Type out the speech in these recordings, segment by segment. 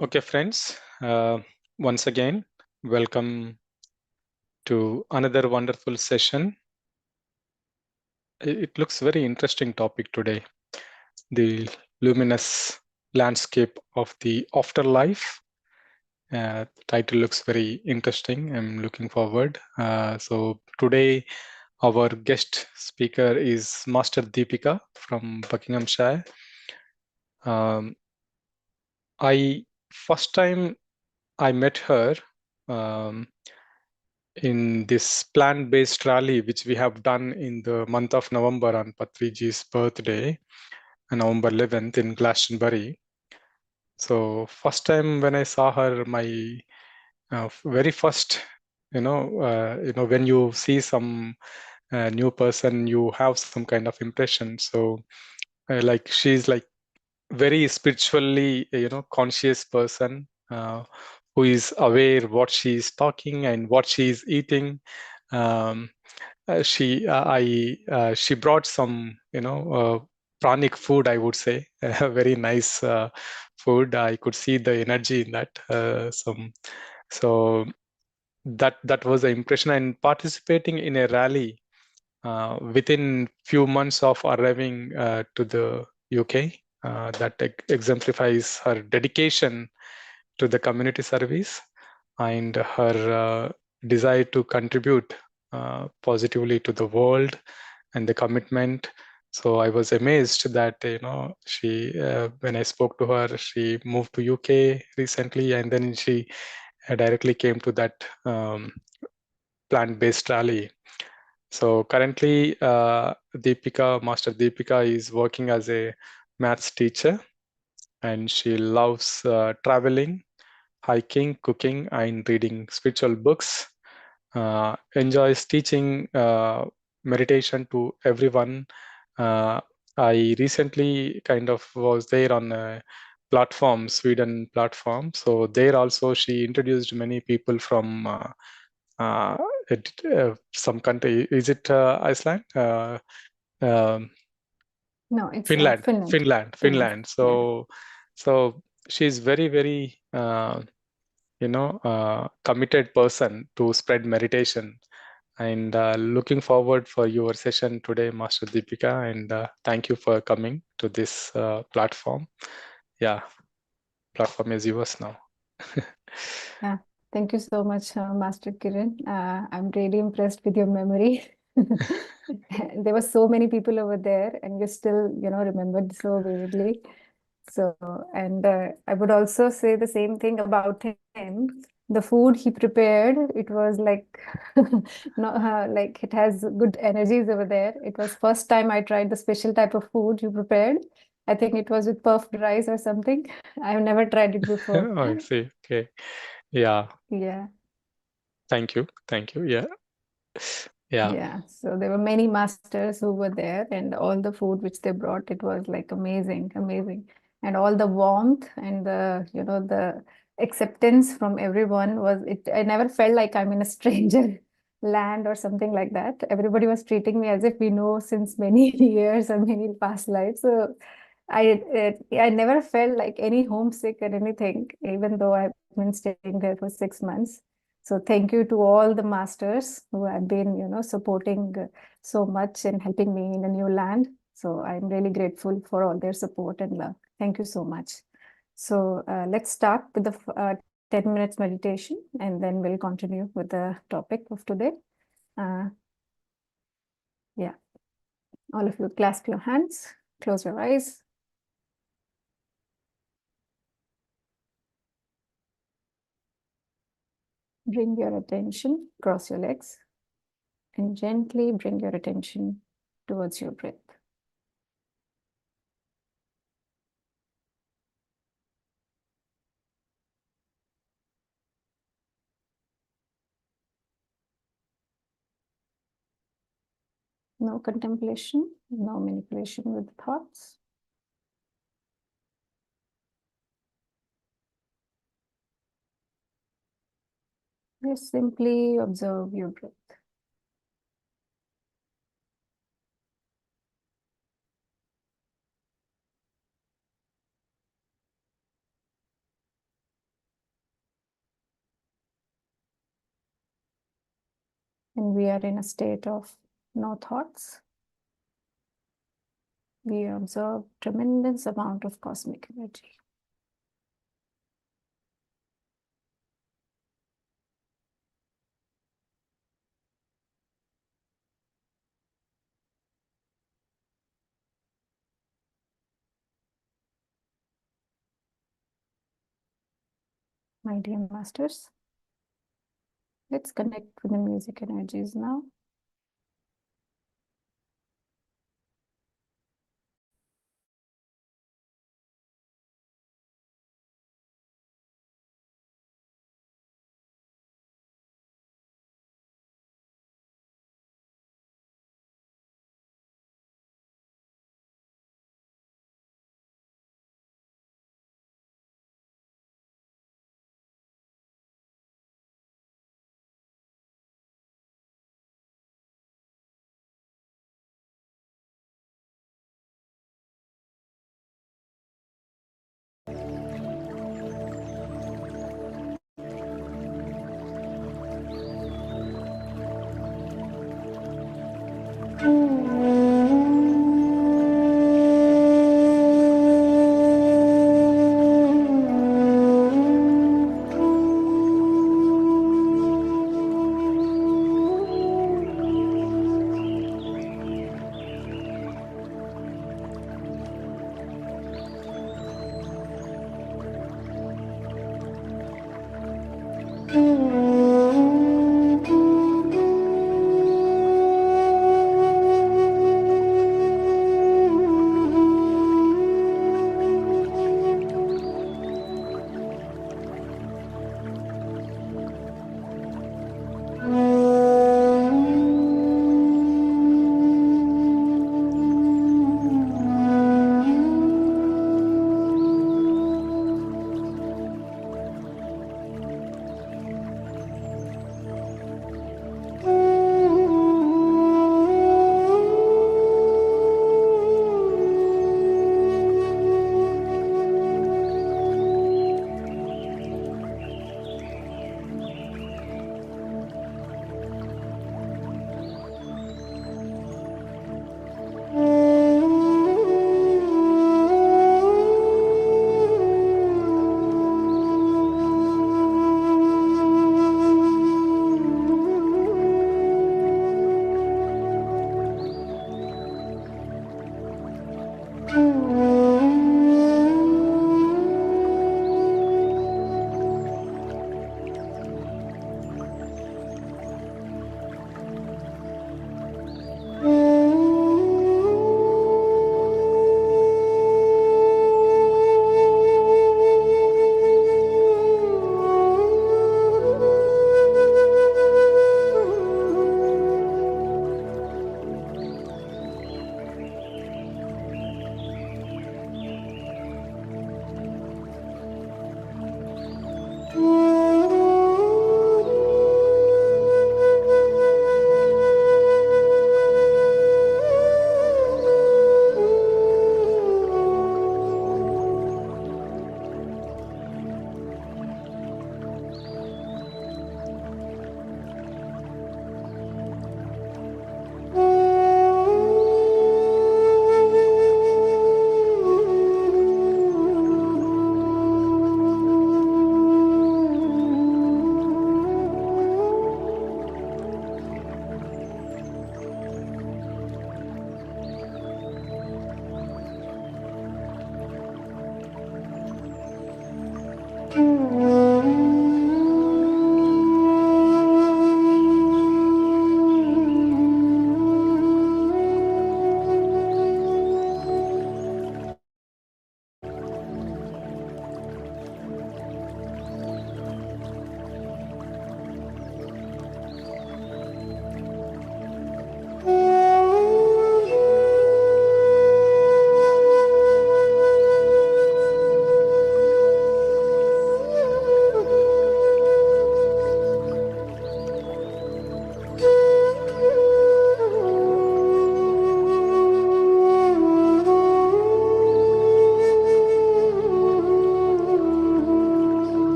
Okay, friends, once again, welcome to another wonderful session. It looks very interesting topic today, the luminous landscape of the afterlife. Title looks very interesting. I'm looking forward. So today, our guest speaker is Master Deepika from Buckinghamshire. Um, First time I met her, um, in this plant-based rally, which we have done in the month of November on Patriji's birthday, November 11th in Glastonbury. So first time when I saw her, my very first, when you see some new person, you have some kind of impression. So like she's like very spiritually, conscious person who is aware what she is talking and what she is eating. Um, she brought some pranic food, I would say, very nice food. I could see the energy in that. So that was the impression. And participating in a rally within few months of arriving to the UK, that exemplifies her dedication to the community service and her desire to contribute positively to the world and the commitment. So I was amazed that she when I spoke to her, she moved to UK recently, and then she directly came to that plant-based rally. So currently, Master Deepika is working as a maths teacher, and she loves traveling, hiking, cooking, and reading spiritual books. Enjoys teaching meditation to everyone. Uh, I recently kind of was there on a platform, Sweden platform. So there also she introduced many people from uh, some country. Is it Iceland? Um, No, it's Finland, Finland. Finland, Finland. Finland. Yeah. So she's very, very committed person to spread meditation. And looking forward for your session today, Master Deepika. And thank you for coming to this platform. Yeah, platform is yours now. Yeah. Thank you so much, Master Kiran. I'm really impressed with your memory. There were so many people over there, and you still, remembered so vividly. So, and I would also say the same thing about him. The food he prepared, it was like, no, like it has good energies over there. It was first time I tried the special type of food you prepared. I think it was with puffed rice or something. I've never tried it before. Oh, I see. Okay. Yeah. Yeah. Thank you. Thank you. Yeah. Yeah. Yeah, so there were many masters who were there, and all the food which they brought, it was like amazing, amazing. And all the warmth and the acceptance from everyone was it. I never felt like I'm in a stranger land or something like that. Everybody was treating me as if we know since many years or many past lives. So I never felt like any homesick or anything, even though I've been staying there for 6 months. So thank you to all the masters who have been, supporting so much and helping me in a new land. So I'm really grateful for all their support and love. Thank you so much. So let's start with the 10 minutes meditation, and then we'll continue with the topic of today. Yeah, all of you clasp your hands, close your eyes. Bring your attention, cross your legs, and gently bring your attention towards your breath. No contemplation, no manipulation with thoughts. Just simply observe your breath. and we are in a state of no thoughts. We observe tremendous amount of cosmic energy. My dear masters, let's connect with the music energies now.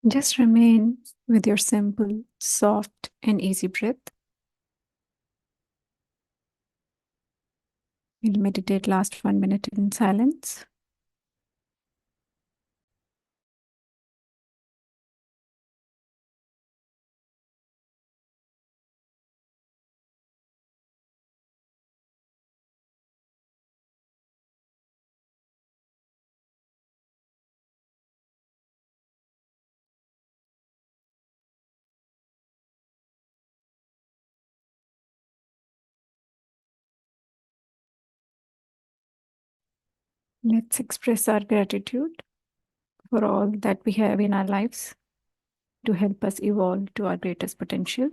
Just remain with your simple, soft, and easy breath. We'll meditate last 1 minute in silence. Let's express our gratitude for all that we have in our lives to help us evolve to our greatest potential.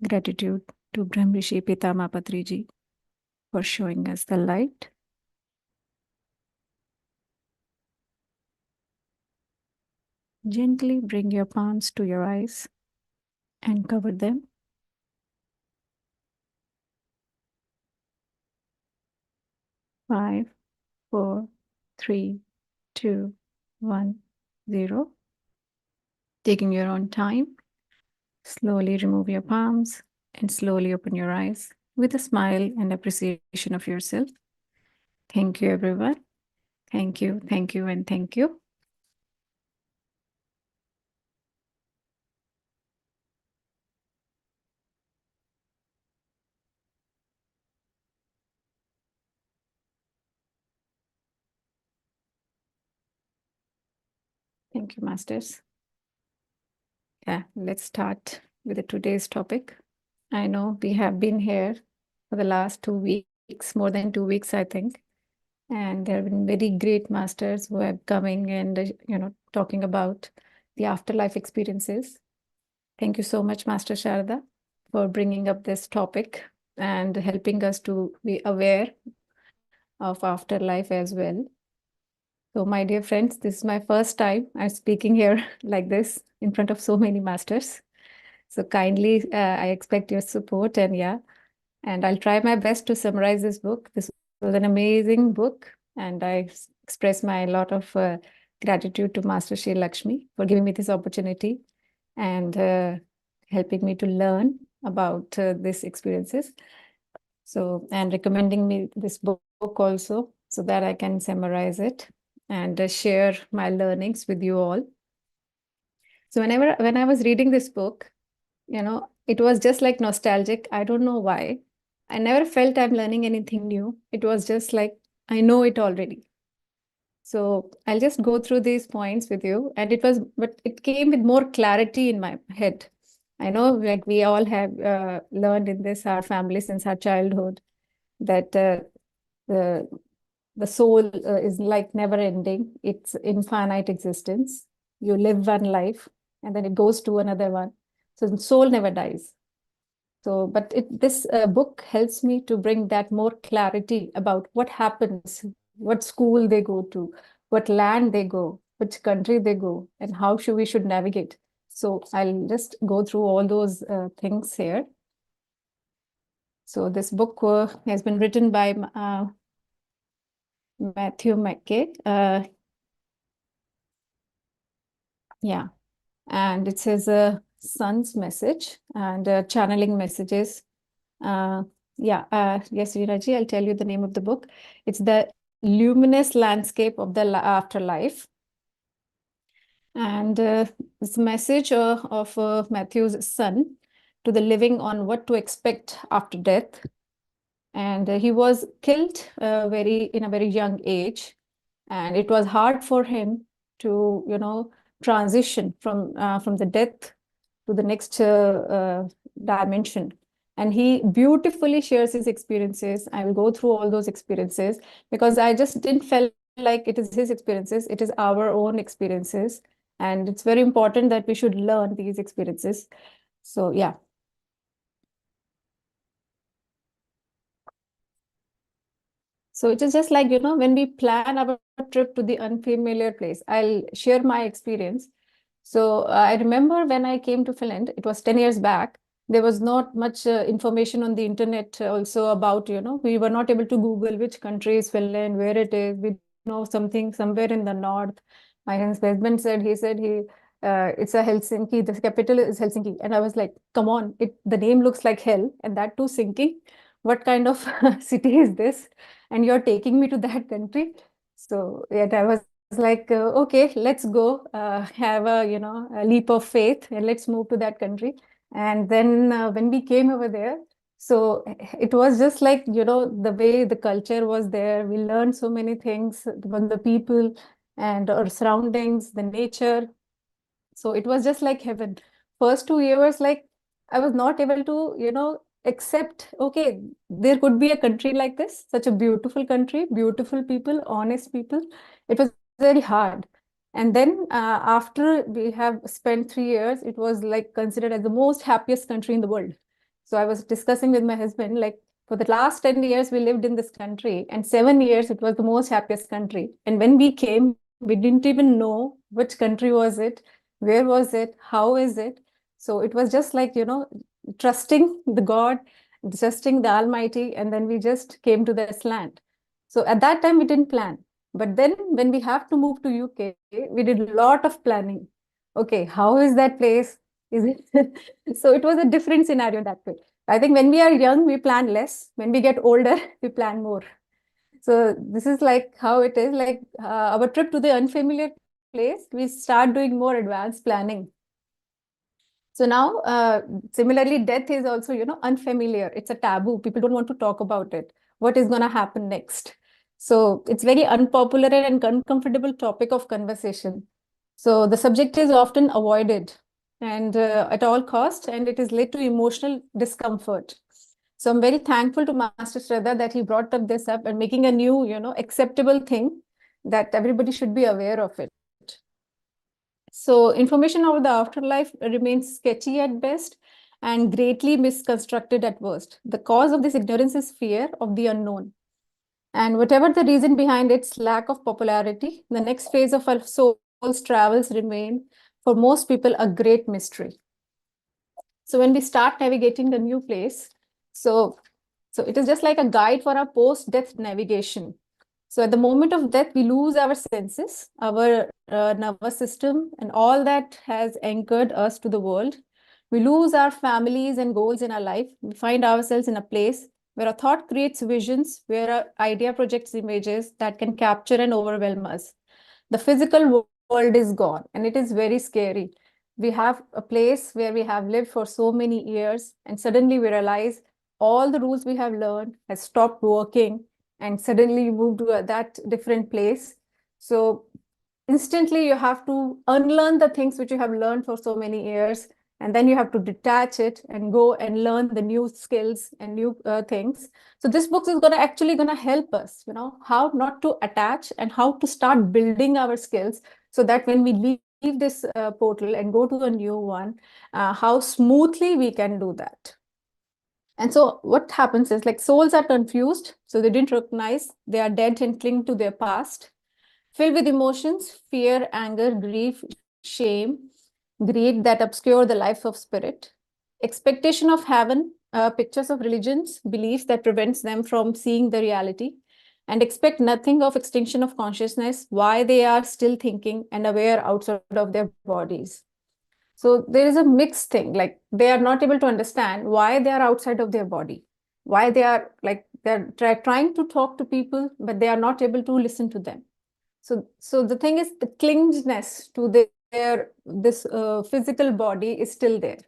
Gratitude to Brahm Rishi Pitama Patriji for showing us the light. Gently bring your palms to your eyes and cover them. Five, four, three, two, 1, 0. Taking your own time, slowly remove your palms and slowly open your eyes with a smile and appreciation of yourself. Thank you, everyone. Thank you, and thank you. Thank you, Masters. Yeah, let's start with today's topic. I know we have been here for the last 2 weeks, more than 2 weeks, I think. And there have been very great masters who have coming and, talking about the afterlife experiences. Thank you so much, Master Sharda, for bringing up this topic and helping us to be aware of afterlife as well. So, my dear friends, this is my first time I'm speaking here like this in front of so many masters. So, kindly, I expect your support, and and I'll try my best to summarize this book. This was an amazing book, and I express my lot of gratitude to Master Shri Lakshmi for giving me this opportunity and helping me to learn about these experiences. So, and recommending me this book also so that I can summarize it and share my learnings with you all. So, when I was reading this book, it was just like nostalgic. I don't know why. I never felt I'm learning anything new. It was just like I know it already. So I'll just go through these points with you. And but it came with more clarity in my head. I know, like we all have learned in this, our family, since our childhood, that the the soul is like never ending. It's infinite existence. You live one life and then it goes to another one. So the soul never dies. So, but this book helps me to bring that more clarity about what happens, what school they go to, what land they go, which country they go, and how we should navigate. So I'll just go through all those things here. So this book has been written by Matthew McKay. Yeah, and it says a son's message and channeling messages. Yes, Veeraji, I'll tell you the name of the book. It's the Luminous Landscape of the Afterlife. And this message of Matthew's son to the living on what to expect after death. And he was killed in a very young age. And it was hard for him to, transition from the death to the next dimension. And he beautifully shares his experiences. I will go through all those experiences because I just didn't feel like it is his experiences, it is our own experiences. And it's very important that we should learn these experiences. So, yeah. So it is just like, when we plan our trip to the unfamiliar place, I'll share my experience. So I remember when I came to Finland, it was 10 years back. There was not much information on the internet also about, we were not able to Google which country is Finland, where it is. We know something somewhere in the north, My husband said, it's a Helsinki, the capital is Helsinki. And I was like, come on, the name looks like hell, and that too sinking. What kind of city is this? And you're taking me to that country. So yet I was like, okay, let's go, have a leap of faith, and let's move to that country. And then when we came over there, so it was just like, the way the culture was there. We learned so many things from the people and our surroundings, the nature. So it was just like heaven. First 2 years, like I was not able to, accept, okay, there could be a country like this, such a beautiful country, beautiful people, honest people. It was very hard. And then after we have spent 3 years, it was like considered as the most happiest country in the world. So I was discussing with my husband, like for the last 10 years, we lived in this country, and 7 years, it was the most happiest country. And when we came, we didn't even know which country was it, where was it, how is it. So it was just like, trusting the God, trusting the Almighty, and then we just came to this land. So at that time, we didn't plan. But then when we have to move to UK, we did a lot of planning. Okay, how is that place? Is it? So it was a different scenario in that way. I think when we are young, we plan less. When we get older, we plan more. So this is like how it is. Like our trip to the unfamiliar place, we start doing more advanced planning. So now, similarly, death is also, unfamiliar. It's a taboo. People don't want to talk about it. What is going to happen next? So it's very unpopular and uncomfortable topic of conversation. So the subject is often avoided and at all cost, and it is led to emotional discomfort. So I'm very thankful to Master Shraddha that he brought up this up and making a new, acceptable thing that everybody should be aware of it. So information about the afterlife remains sketchy at best and greatly misconstructed at worst. The cause of this ignorance is fear of the unknown. And whatever the reason behind its lack of popularity, the next phase of our soul's travels remain, for most people, a great mystery. So when we start navigating the new place, so so it is just like a guide for our post-death navigation. So at the moment of death, we lose our senses, our nervous system, and all that has anchored us to the world. We lose our families and goals in our life. We find ourselves in a place where a thought creates visions, where our idea projects images that can capture and overwhelm us. The physical world is gone, and it is very scary. We have a place where we have lived for so many years, and suddenly we realize all the rules we have learned has stopped working, and suddenly you move to that different place. So instantly you have to unlearn the things which you have learned for so many years, and then you have to detach it and go and learn the new skills and new things. So this book is going to help us, how not to attach and how to start building our skills, so that when we leave this portal and go to a new one, how smoothly we can do that. And so what happens is, like, souls are confused, so they didn't recognize they are dead and cling to their past, filled with emotions, fear, anger, grief, shame, greed that obscure the life of spirit, expectation of heaven, pictures of religions, beliefs that prevents them from seeing the reality, and expect nothing of extinction of consciousness, why they are still thinking and aware outside of their bodies. So there is a mixed thing, like they are not able to understand why they are outside of their body, why they are like they're trying to talk to people, but they are not able to listen to them. So the thing is, the clinginess to this physical body is still there.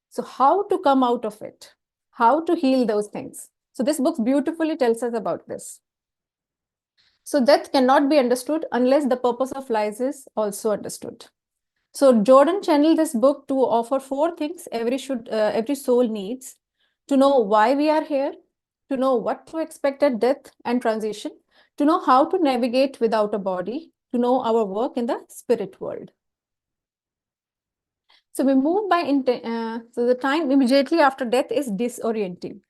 So how to come out of it? How to heal those things? So this book beautifully tells us about this. So death cannot be understood unless the purpose of life is also understood. So Jordan channeled this book to offer four things every soul needs: to know why we are here, to know what to expect at death and transition, to know how to navigate without a body, to know our work in the spirit world. So we move so the time immediately after death is disorienting.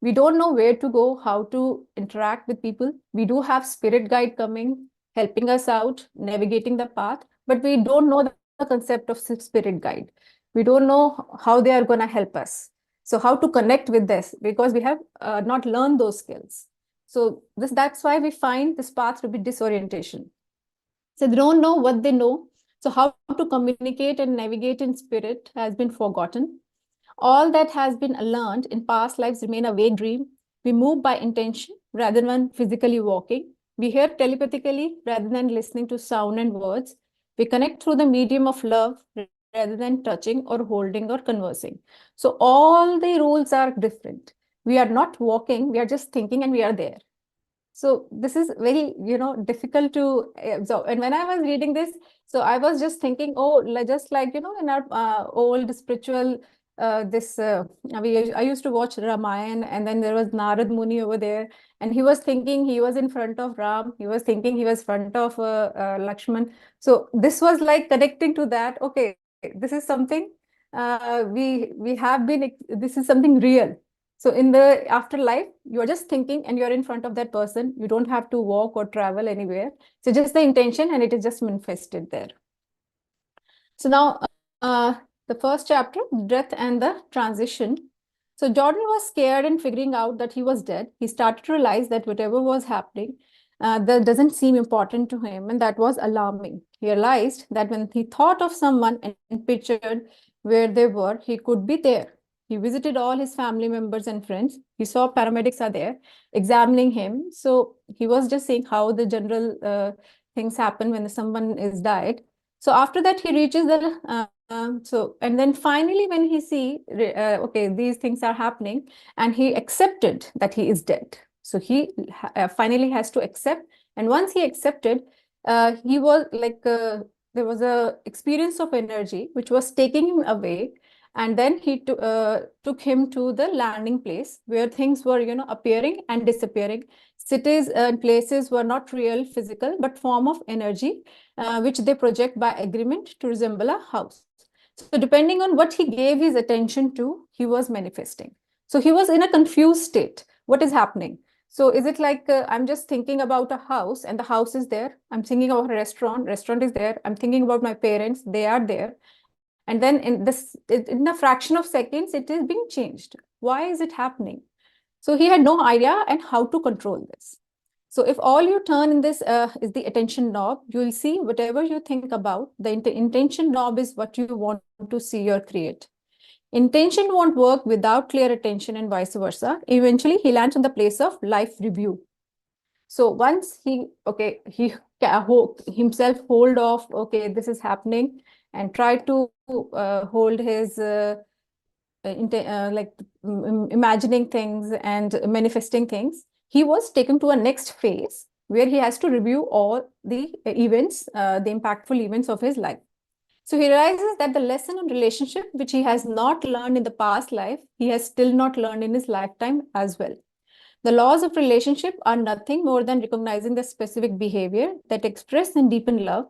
We don't know where to go, how to interact with people. We do have spirit guide coming, helping us out, navigating the path, but we don't know the concept of spirit guide. We don't know how they are going to help us. So how to connect with this, because we have not learned those skills. So that's why we find this path to be disorientation. So they don't know what they know. So how to communicate and navigate in spirit has been forgotten. All that has been learned in past lives remain a vague dream. We move by intention rather than physically walking. We hear telepathically rather than listening to sound and words. We connect through the medium of love rather than touching or holding or conversing. So all the rules are different. We are not walking, we are just thinking and we are there. So this is very, difficult to absorb. And when I was reading this, so I was just thinking, oh, just like, in our old spiritual, I used to watch Ramayana, and then there was Narad Muni over there, and he was thinking he was in front of Ram, he was thinking he was front of Lakshman. So this was like connecting to that. Okay, this is something we have been, this is something real. So in the afterlife, you're just thinking and you're in front of that person. You don't have to walk or travel anywhere. So just the intention and it is just manifested there. So now the first chapter, death and the transition. So Jordan was scared and figuring out that he was dead. He started to realize that whatever was happening, that doesn't seem important to him, and that was alarming. He realized that when he thought of someone and pictured where they were, he could be there. He visited all his family members and friends. He saw paramedics are there examining him. So he was just saying how the general things happen when someone is died. So after that, he reaches the and then finally when he see okay, these things are happening, and he accepted that he is dead. So he finally has to accept, and once he accepted, he was like there was a experience of energy which was taking him away, and then he took him to the landing place where things were appearing and disappearing. Cities and places were not real physical but form of energy which they project by agreement to resemble a house. So depending on what he gave his attention to, he was manifesting. So he was in a confused state. What is happening? So is it like I'm just thinking about a house and the house is there? I'm thinking about a restaurant, restaurant is there. I'm thinking about my parents, they are there. And then in a fraction of seconds, it is being changed. Why is it happening? So he had no idea and how to control this. So if all you turn in this is the attention knob, you will see whatever you think about. The intention knob is what you want to see or create. Intention won't work without clear attention and vice versa. Eventually, he lands on the place of life review. So once he himself hold off, okay, this is happening, and try to hold his like imagining things and manifesting things, he was taken to a next phase where he has to review all the events, the impactful events of his life. So he realizes that the lesson on relationship, which he has not learned in the past life, he has still not learned in his lifetime as well. The laws of relationship are nothing more than recognizing the specific behavior that express and deepen love.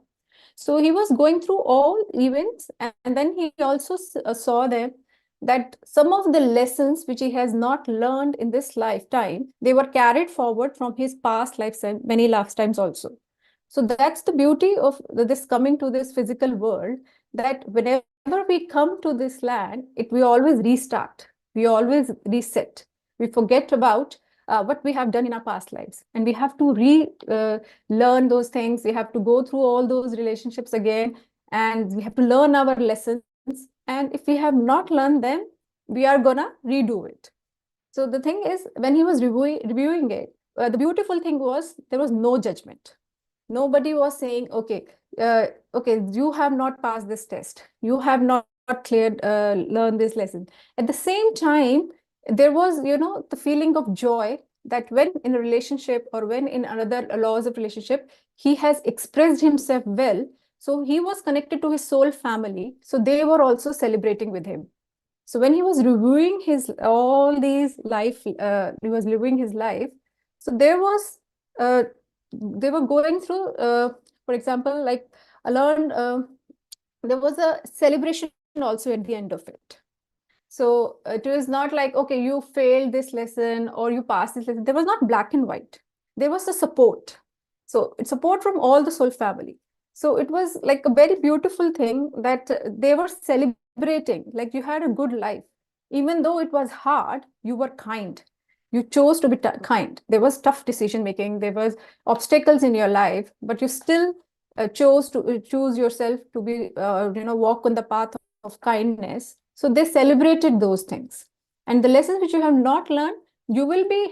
So he was going through all events, and then he also saw that some of the lessons which he has not learned in this lifetime, they were carried forward from his past lifetime, many lifetimes also. So that's the beauty of this coming to this physical world, that whenever we come to this land, we always restart, we always reset, we forget about what we have done in our past lives, and we have to learn those things. We have to go through all those relationships again, and we have to learn our lessons. And if we have not learned them, we are gonna redo it. So the thing is, when he was reviewing it, the beautiful thing was there was no judgment. Nobody was saying, okay, okay, you have not passed this test, you have not cleared learned this lesson. At the same time, there was the feeling of joy that when in a relationship or when in another laws of relationship, he has expressed himself well, so he was connected to his soul family, so they were also celebrating with him. So when he was reviewing his all these life, he was living his life. So there was, they were going through, for example, like I learned, there was a celebration also at the end of it. So it was not like, okay, you failed this lesson or you passed this lesson. There was not black and white. There was the support. So it's support from all the soul family. So it was like a very beautiful thing that they were celebrating, like you had a good life. Even though it was hard, you were kind. You chose to be kind. There was tough decision making. There was obstacles in your life, but you still choose yourself to be, walk on the path of kindness. So they celebrated those things. And the lessons which you have not learned, you will be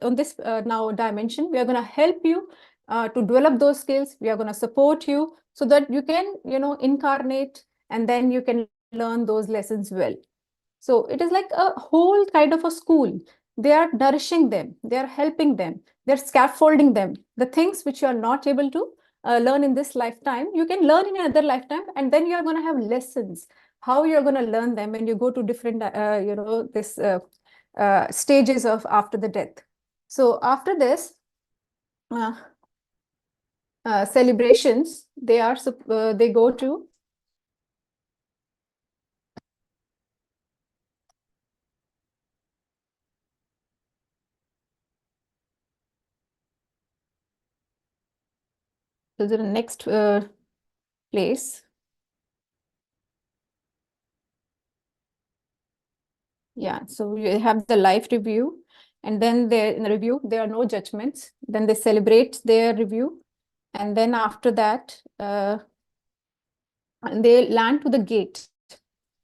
on this now dimension. We are going to help you to develop those skills. We are going to support you so that you can, incarnate, and then you can learn those lessons well. So it is like a whole kind of a school. They are nourishing them, they are helping them, they're scaffolding them. The things which you are not able to learn in this lifetime, you can learn in another lifetime, and then you are going to have lessons how you're going to learn them when you go to different, this stages of after the death. So after this, uh, celebrations, they go to the next place. Yeah, so you have the life review, and then in the review, there are no judgments. Then they celebrate their review, and then after that, they land to the gate.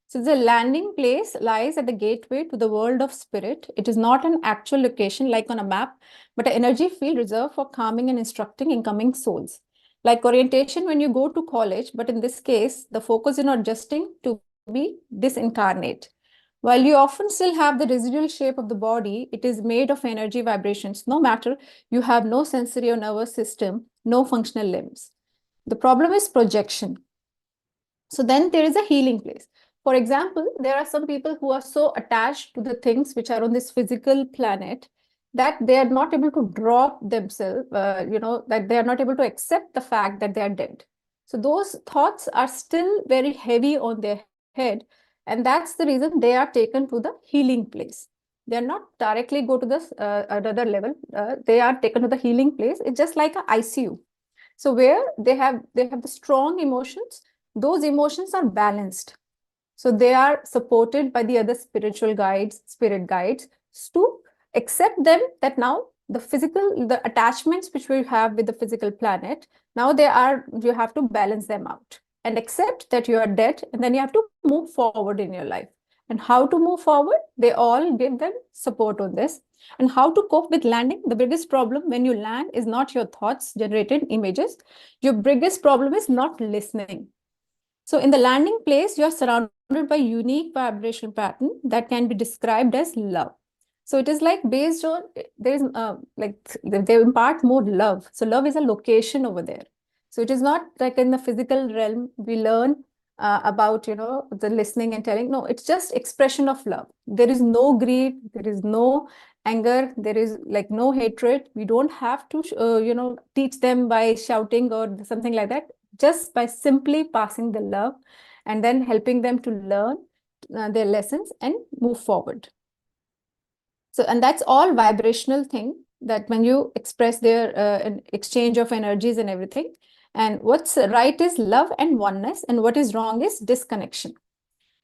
So the landing place lies at the gateway to the world of spirit. It is not an actual location like on a map, but an energy field reserved for calming and instructing incoming souls. Like orientation when you go to college, but in this case, the focus is not adjusting to be disincarnate. While you often still have the residual shape of the body, it is made of energy vibrations, no matter you have no sensory or nervous system, no functional limbs. The problem is projection. So then there is a healing place. For example, there are some people who are so attached to the things which are on this physical planet that they are not able to drop themselves, that they are not able to accept the fact that they are dead. So those thoughts are still very heavy on their head. And that's the reason they are taken to the healing place. They are not directly go to this another level. They are taken to the healing place. It's just like a ICU. So where they have the strong emotions, those emotions are balanced. So they are supported by the other spiritual guides, spirit guides, to accept them that now the attachments which we have with the physical planet, now you have to balance them out and accept that you are dead, and then you have to move forward in your life. And how to move forward? They all give them support on this. And how to cope with landing? The biggest problem when you land is not your thoughts generated images. Your biggest problem is not listening. So in the landing place, you're surrounded by unique vibration pattern that can be described as love. So it is like based on, there's they impart more love. So love is a location over there. So it is not like in the physical realm, we learn about, the listening and telling. No, it's just expression of love. There is no greed, there is no anger, there is like no hatred. We don't have to, teach them by shouting or something like that, just by simply passing the love and then helping them to learn their lessons and move forward. So, and that's all vibrational thing, that when you express their exchange of energies and everything. And what's right is love and oneness, and what is wrong is disconnection.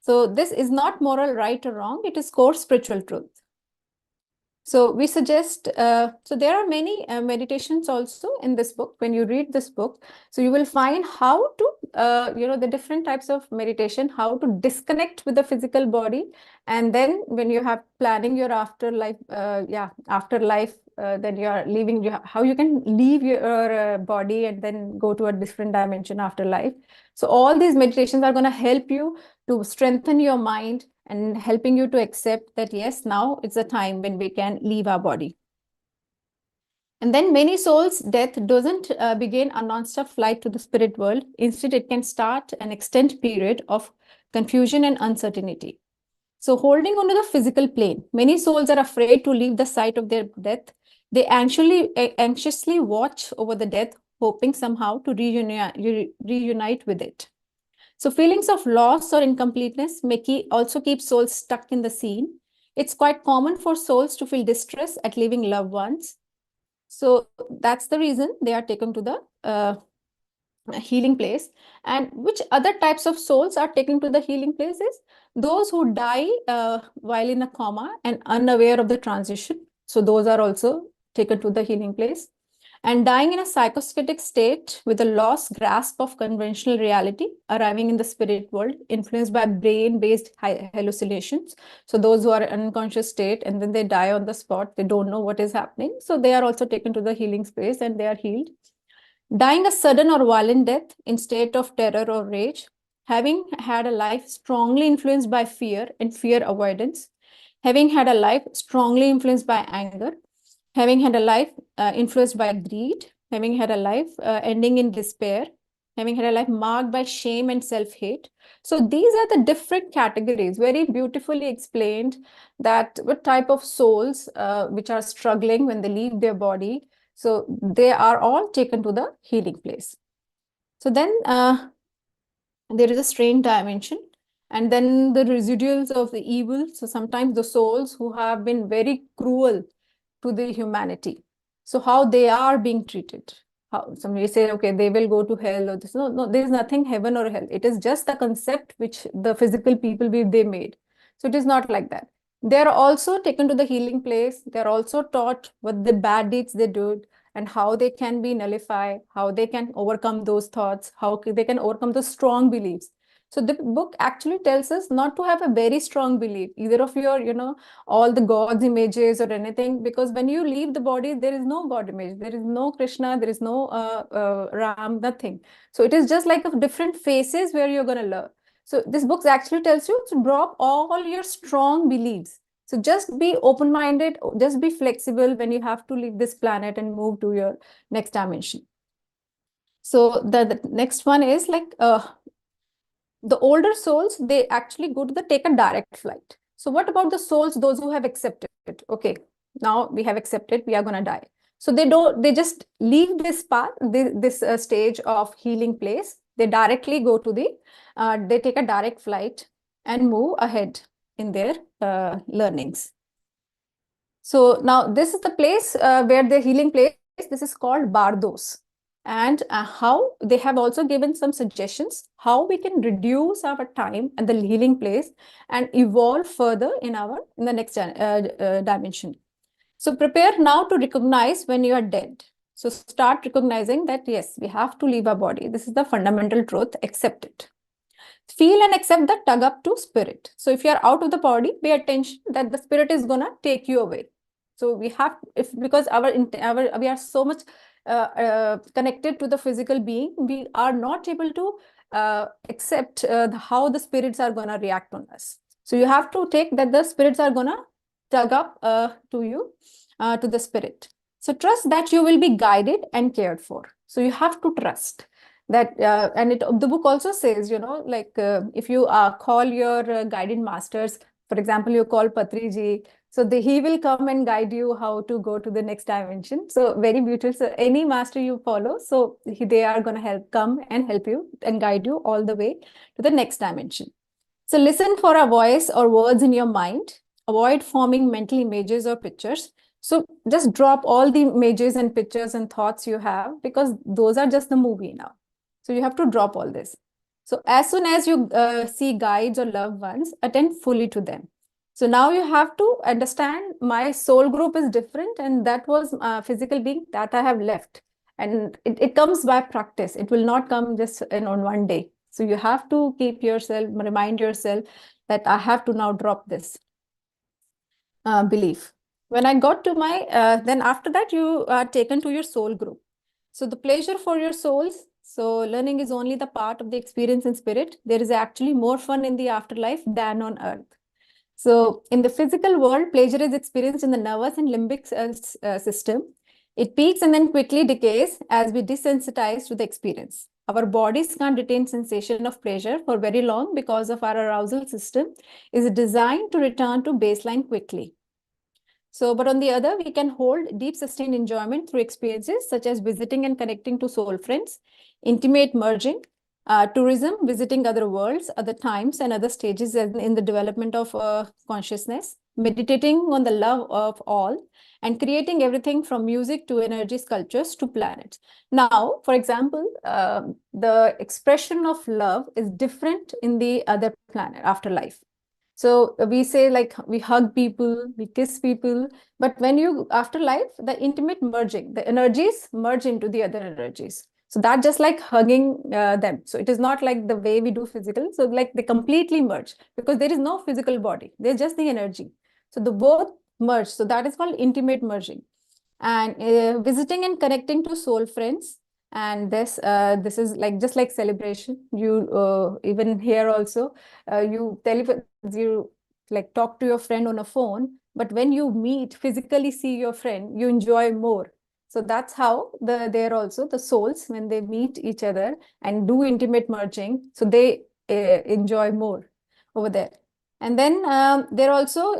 So this is not moral right or wrong, it is core spiritual truth. So we suggest, so there are many meditations also in this book. When you read this book, so you will find how to, the different types of meditation, how to disconnect with the physical body. And then when you have planning your afterlife, afterlife, then you are leaving, how you can leave your body and then go to a different dimension after life. So all these meditations are going to help you to strengthen your mind and helping you to accept that, yes, now it's a time when we can leave our body. And then many souls' death doesn't begin a non-stop flight to the spirit world. Instead, it can start an extended period of confusion and uncertainty. So holding on to the physical plane, many souls are afraid to leave the site of their death. They anxiously watch over the death, hoping somehow to reunite with it. So feelings of loss or incompleteness may also keep souls stuck in the scene. It's quite common for souls to feel distress at leaving loved ones. So that's the reason they are taken to the healing place. And which other types of souls are taken to the healing places? Those who die while in a coma and unaware of the transition. So those are also taken to the healing place. and dying in a psychostatic state with a lost grasp of conventional reality, arriving in the spirit world, influenced by brain-based hallucinations. So those who are in unconscious state and then they die on the spot, they don't know what is happening. So they are also taken to the healing space and they are healed. Dying a sudden or violent death in state of terror or rage, having had a life strongly influenced by fear and fear avoidance, having had a life strongly influenced by anger, having had a life influenced by greed, having had a life ending in despair, having had a life marked by shame and self-hate. So these are the different categories, very beautifully explained, that what type of souls which are struggling when they leave their body. So they are all taken to the healing place. So then there is a strange dimension. And then the residuals of the evil. So sometimes the souls who have been very cruel to the humanity. So how they are being treated. How somebody say, okay, they will go to hell or this. No, there is nothing heaven or hell. It is just the concept which the physical people they made. So it is not like that. They are also taken to the healing place. They are also taught what the bad deeds they did and how they can be nullified, how they can overcome those thoughts, how they can overcome the strong beliefs. So the book actually tells us not to have a very strong belief, either of your, all the God's images or anything, because when you leave the body, there is no God image, there is no Krishna, there is no Ram, nothing. So it is just like a different faces where you're going to learn. So this book actually tells you to drop all your strong beliefs. So just be open-minded, just be flexible when you have to leave this planet and move to your next dimension. So the next one is like the older souls, they actually take a direct flight. So what about the souls, those who have accepted? Okay, now we have accepted, we are going to die. So they just leave this path, this stage of healing place. They directly go to they take a direct flight and move ahead in their learnings. So now this is the place where the healing place, this is called Bardos. And how they have also given some suggestions how we can reduce our time at the healing place and evolve further in the next dimension. So prepare now to recognize when you are dead. So start recognizing that, yes, we have to leave our body. This is the fundamental truth. Accept it. Feel and accept the tug up to spirit. So if you are out of the body, pay attention that the spirit is going to take you away. So we have, because we are so much connected to the physical being, we are not able to accept how the spirits are going to react on us. So you have to take that the spirits are going to tug up to you, to the spirit. So trust that you will be guided and cared for. So you have to trust that, and the book also says, like if you call your guided masters, for example, you call Patriji, so he will come and guide you how to go to the next dimension. So very beautiful. So any master you follow, so they are going to come and help you and guide you all the way to the next dimension. So listen for a voice or words in your mind. Avoid forming mental images or pictures. So just drop all the images and pictures and thoughts you have, because those are just the movie now. So you have to drop all this. So as soon as you see guides or loved ones, attend fully to them. So now you have to understand my soul group is different, and that was physical being that I have left. And it comes by practice. It will not come just on one day. So you have to remind yourself that I have to now drop this belief. When I got to then after that, you are taken to your soul group. So the pleasure for your souls. So learning is only the part of the experience in spirit. There is actually more fun in the afterlife than on earth. So in the physical world, pleasure is experienced in the nervous and limbic system. It peaks and then quickly decays as we desensitize to the experience. Our bodies can't retain sensation of pleasure for very long because of our arousal system is designed to return to baseline quickly. So, but on the other, we can hold deep sustained enjoyment through experiences such as visiting and connecting to soul friends, intimate merging, tourism, visiting other worlds, other times, and other stages in the development of consciousness, meditating on the love of all, and creating everything from music to energy sculptures to planets. Now, for example, the expression of love is different in the other planet, afterlife. So we say like we hug people, we kiss people, but when you after life, the intimate merging, the energies merge into the other energies. So that just like hugging them. So it is not like the way we do physical. So like they completely merge because there is no physical body. There's just the energy. So the both merge. So that is called intimate merging. And visiting and connecting to soul friends. And this is like just like celebration. You even here also you like talk to your friend on a phone, but when you meet physically see your friend, you enjoy more. So that's how they're also the souls when they meet each other and do intimate merging. So they enjoy more over there. And then they're also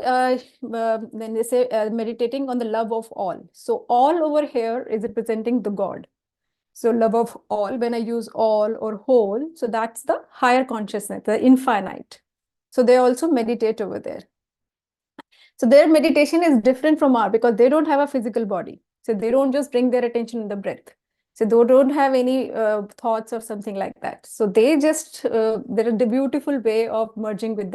when they say meditating on the love of all. So all over here is representing the God. So love of all, when I use all or whole, so that's the higher consciousness, the infinite. So they also meditate over there. So their meditation is different from our because they don't have a physical body. So they don't just bring their attention in the breath. So they don't have any thoughts or something like that. So they just, they're the beautiful way of merging with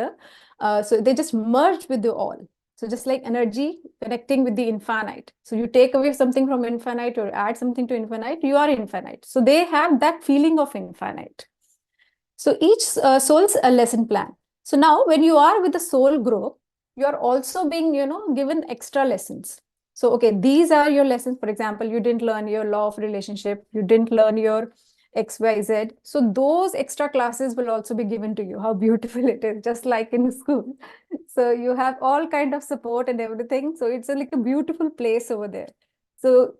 so they just merge with the all. So just like energy connecting with the infinite. So you take away something from infinite or add something to infinite, you are infinite. So they have that feeling of infinite. So each soul's a lesson plan. So now when you are with the soul group, you are also being, given extra lessons. So, okay, these are your lessons. For example, you didn't learn your law of relationship. You didn't learn your XYZ. So those extra classes will also be given to you. How beautiful it is, just like in school. So you have all kind of support and everything. So it's like a beautiful place over there. So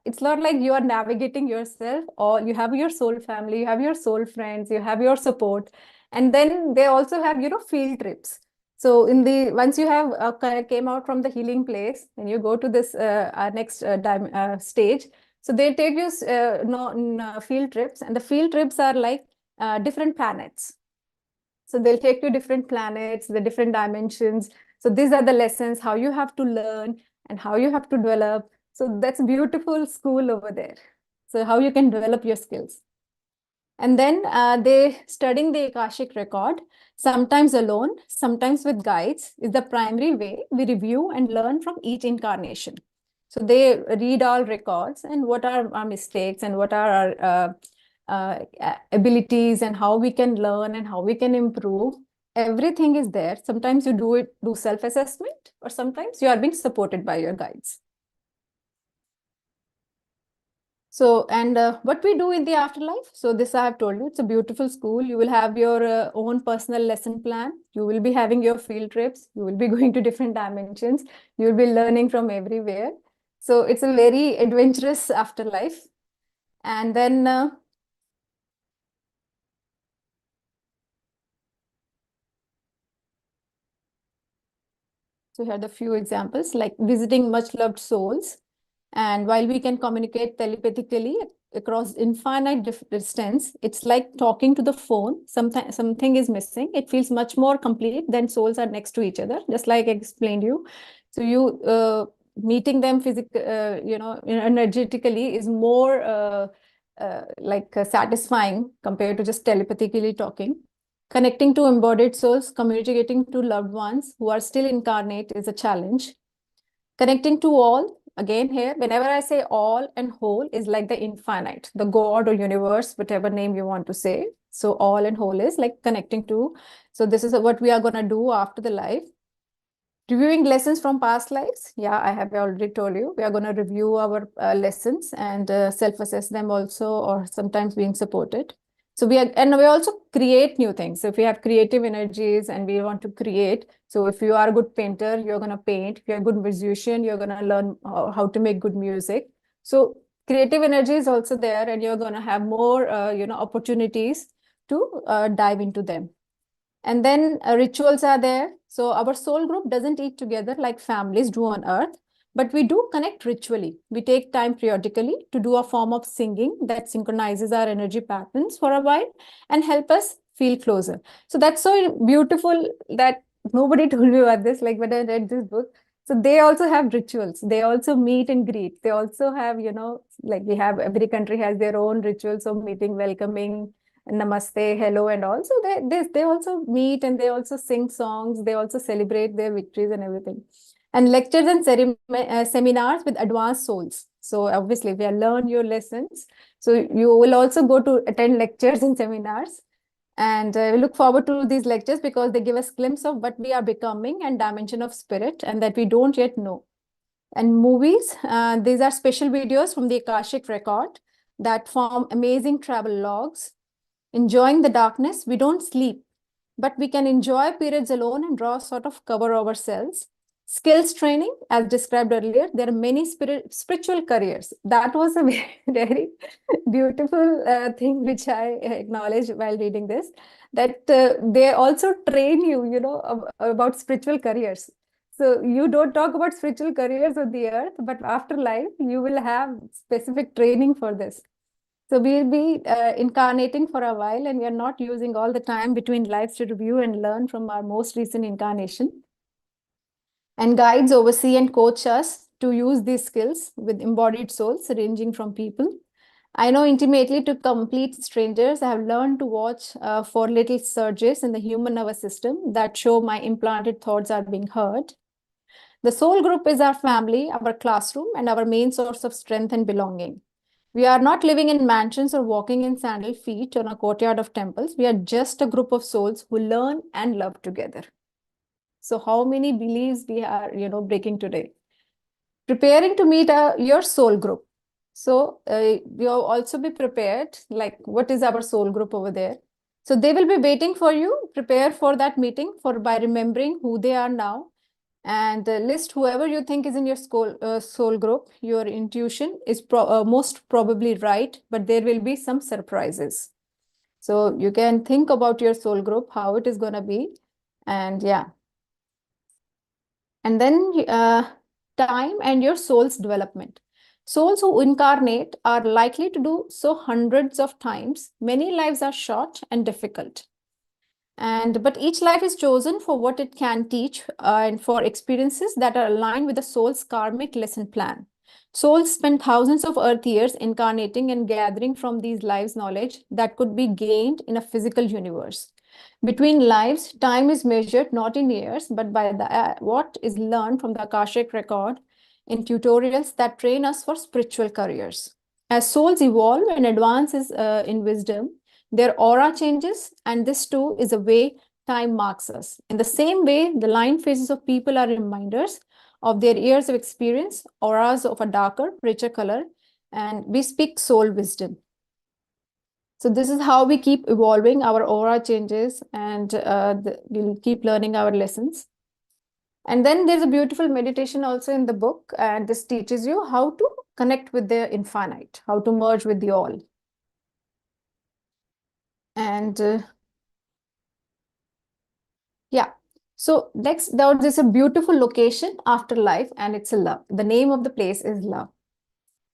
it's not like you are navigating yourself, or you have your soul family, you have your soul friends, you have your support. And then they also have, field trips. So in the once you have came out from the healing place and you go to this next stage, so they take you field trips, and the field trips are like different planets. So they'll take you different planets, the different dimensions. So these are the lessons, how you have to learn and how you have to develop. So that's beautiful school over there. So how you can develop your skills. And then they studying the Akashic record, sometimes alone, sometimes with guides, is the primary way we review and learn from each incarnation. So they read all records and what are our mistakes and what are our abilities and how we can learn and how we can improve. Everything is there. Sometimes you do self-assessment, or sometimes you are being supported by your guides. So, and what we do in the afterlife. So this I have told you, it's a beautiful school. You will have your own personal lesson plan. You will be having your field trips. You will be going to different dimensions. You will be learning from everywhere. So it's a very adventurous afterlife. And then so here are the few examples, like visiting much loved souls. And while we can communicate telepathically across infinite distance, it's like talking to the phone. Something is missing. It feels much more complete than souls are next to each other, just like I explained you. So you meeting them physically, energetically is more satisfying compared to just telepathically talking. Connecting to embodied souls, communicating to loved ones who are still incarnate is a challenge. Connecting to all, again here, whenever I say all and whole is like the infinite, the God or universe, whatever name you want to say. So all and whole is like connecting to. So this is what we are going to do after the life. Reviewing lessons from past lives. Yeah, I have already told you. We are going to review our lessons and self-assess them also, or sometimes being supported. So we also create new things. So if we have creative energies and we want to create, so if you are a good painter, you're going to paint. If you're a good musician, you're going to learn how to make good music. So creative energy is also there, and you're going to have more, opportunities to dive into them. And then rituals are there. So our soul group doesn't eat together like families do on earth, but we do connect ritually. We take time periodically to do a form of singing that synchronizes our energy patterns for a while and help us feel closer. So that's so beautiful that nobody told me about this, like when I read this book. So they also have rituals. They also meet and greet. They also have, like we have, every country has their own rituals of meeting, welcoming, namaste, hello, and all. So they also meet and they also sing songs. They also celebrate their victories and everything. And lectures and seminars with advanced souls. So obviously, we have learned your lessons. So you will also go to attend lectures and seminars. And we look forward to these lectures because they give us glimpse of what we are becoming and dimension of spirit and that we don't yet know. And movies, these are special videos from the Akashic record that form amazing travel logs. Enjoying the darkness, we don't sleep, but we can enjoy periods alone and draw sort of cover ourselves. Skills training, as described earlier, there are many spiritual careers. That was a very beautiful thing which I acknowledged while reading this, that they also train you, about spiritual careers. So you don't talk about spiritual careers on the earth, but after life, you will have specific training for this. So we'll be incarnating for a while, and we are not using all the time between lives to review and learn from our most recent incarnation. And guides oversee and coach us to use these skills with embodied souls ranging from people. I know intimately to complete strangers. I have learned to watch for little surges in the human nervous system that show my implanted thoughts are being heard. The soul group is our family, our classroom, and our main source of strength and belonging. We are not living in mansions or walking in sandal feet on a courtyard of temples. We are just a group of souls who learn and love together. So how many beliefs we are, breaking today? Preparing to meet your soul group. So you'll also be prepared, like what is our soul group over there? So they will be waiting for you. Prepare for that meeting by remembering who they are now, and list whoever you think is in your soul group. Your intuition is most probably right, but there will be some surprises. So you can think about your soul group, how it is going to be. And yeah. And then time and your soul's development. Souls who incarnate are likely to do so hundreds of times. Many lives are short and difficult. But each life is chosen for what it can teach and for experiences that are aligned with the soul's karmic lesson plan. Souls spend thousands of earth years incarnating and gathering from these lives knowledge that could be gained in a physical universe. Between lives, time is measured not in years, but by what is learned from the Akashic record in tutorials that train us for spiritual careers. As souls evolve and advances in wisdom, their aura changes, and this too is a way time marks us. In the same way, the line faces of people are reminders of their years of experience, auras of a darker, richer color, and we speak soul wisdom. So this is how we keep evolving. Our aura changes, and we'll keep learning our lessons. And then there's a beautiful meditation also in the book, and this teaches you how to connect with the infinite, how to merge with the all. And yeah, so next, there's a beautiful location, Afterlife, and it's a love. The name of the place is love.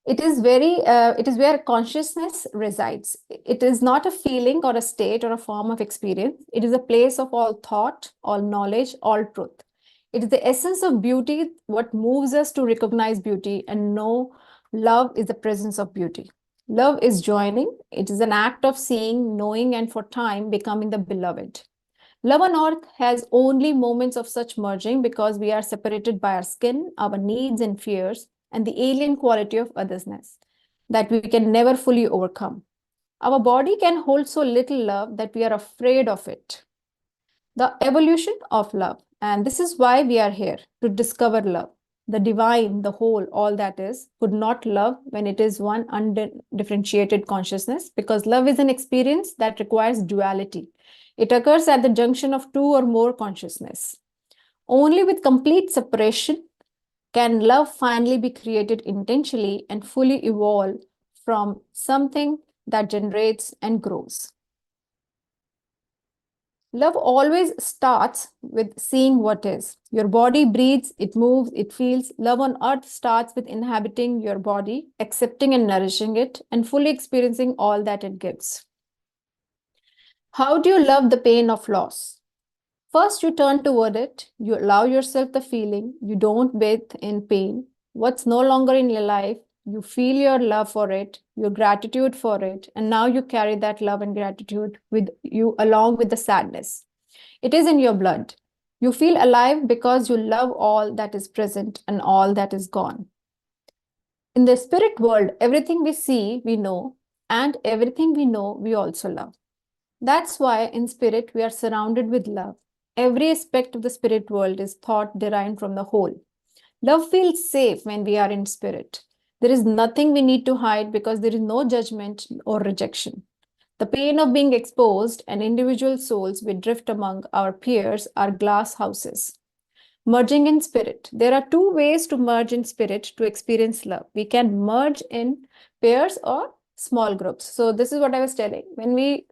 It is where consciousness resides. It is not a feeling or a state or a form of experience. It is a place of all thought, all knowledge, all truth. It is the essence of beauty, what moves us to recognize beauty and know love is the presence of beauty. Love is joining. It is an act of seeing, knowing, and for time becoming the beloved. Love on earth has only moments of such merging because we are separated by our skin, our needs and fears, and the alien quality of othersness that we can never fully overcome. Our body can hold so little love that we are afraid of it. The evolution of love. And this is why we are here, to discover love. The divine, the whole, all that is, could not love when it is one undifferentiated consciousness, because love is an experience that requires duality. It occurs at the junction of two or more consciousness. Only with complete separation can love finally be created intentionally and fully evolve from something that generates and grows. Love always starts with seeing what is. Your body breathes, it moves, it feels. Love on earth starts with inhabiting your body, accepting and nourishing it, and fully experiencing all that it gives. How do you love the pain of loss? First, you turn toward it. You allow yourself the feeling. You don't bathe in pain. What's no longer in your life, you feel your love for it, your gratitude for it, and now you carry that love and gratitude with you along with the sadness. It is in your blood. You feel alive because you love all that is present and all that is gone. In the spirit world, everything we see, we know, and everything we know, we also love. That's why in spirit, we are surrounded with love. Every aspect of the spirit world is thought derived from the whole. Love feels safe when we are in spirit. There is nothing we need to hide because there is no judgment or rejection. The pain of being exposed and individual souls we drift among our peers are glass houses. Merging in spirit. There are two ways to merge in spirit to experience love. We can merge in pairs or small groups. So, this is what I was telling. When we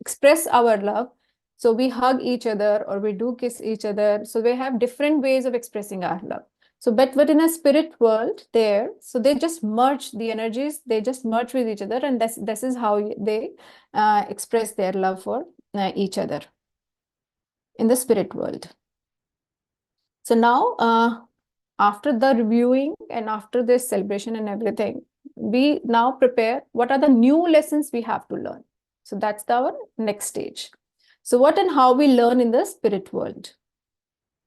express our love, so we hug each other or we do kiss each other. So, we have different ways of expressing our love. So, but in a spirit world, there, so they just merge the energies, they just merge with each other, and this is how they express their love for each other in the spirit world. So now, after the reviewing and after this celebration and everything, we now prepare what are the new lessons we have to learn. So that's our next stage. So what and how we learn in the spirit world.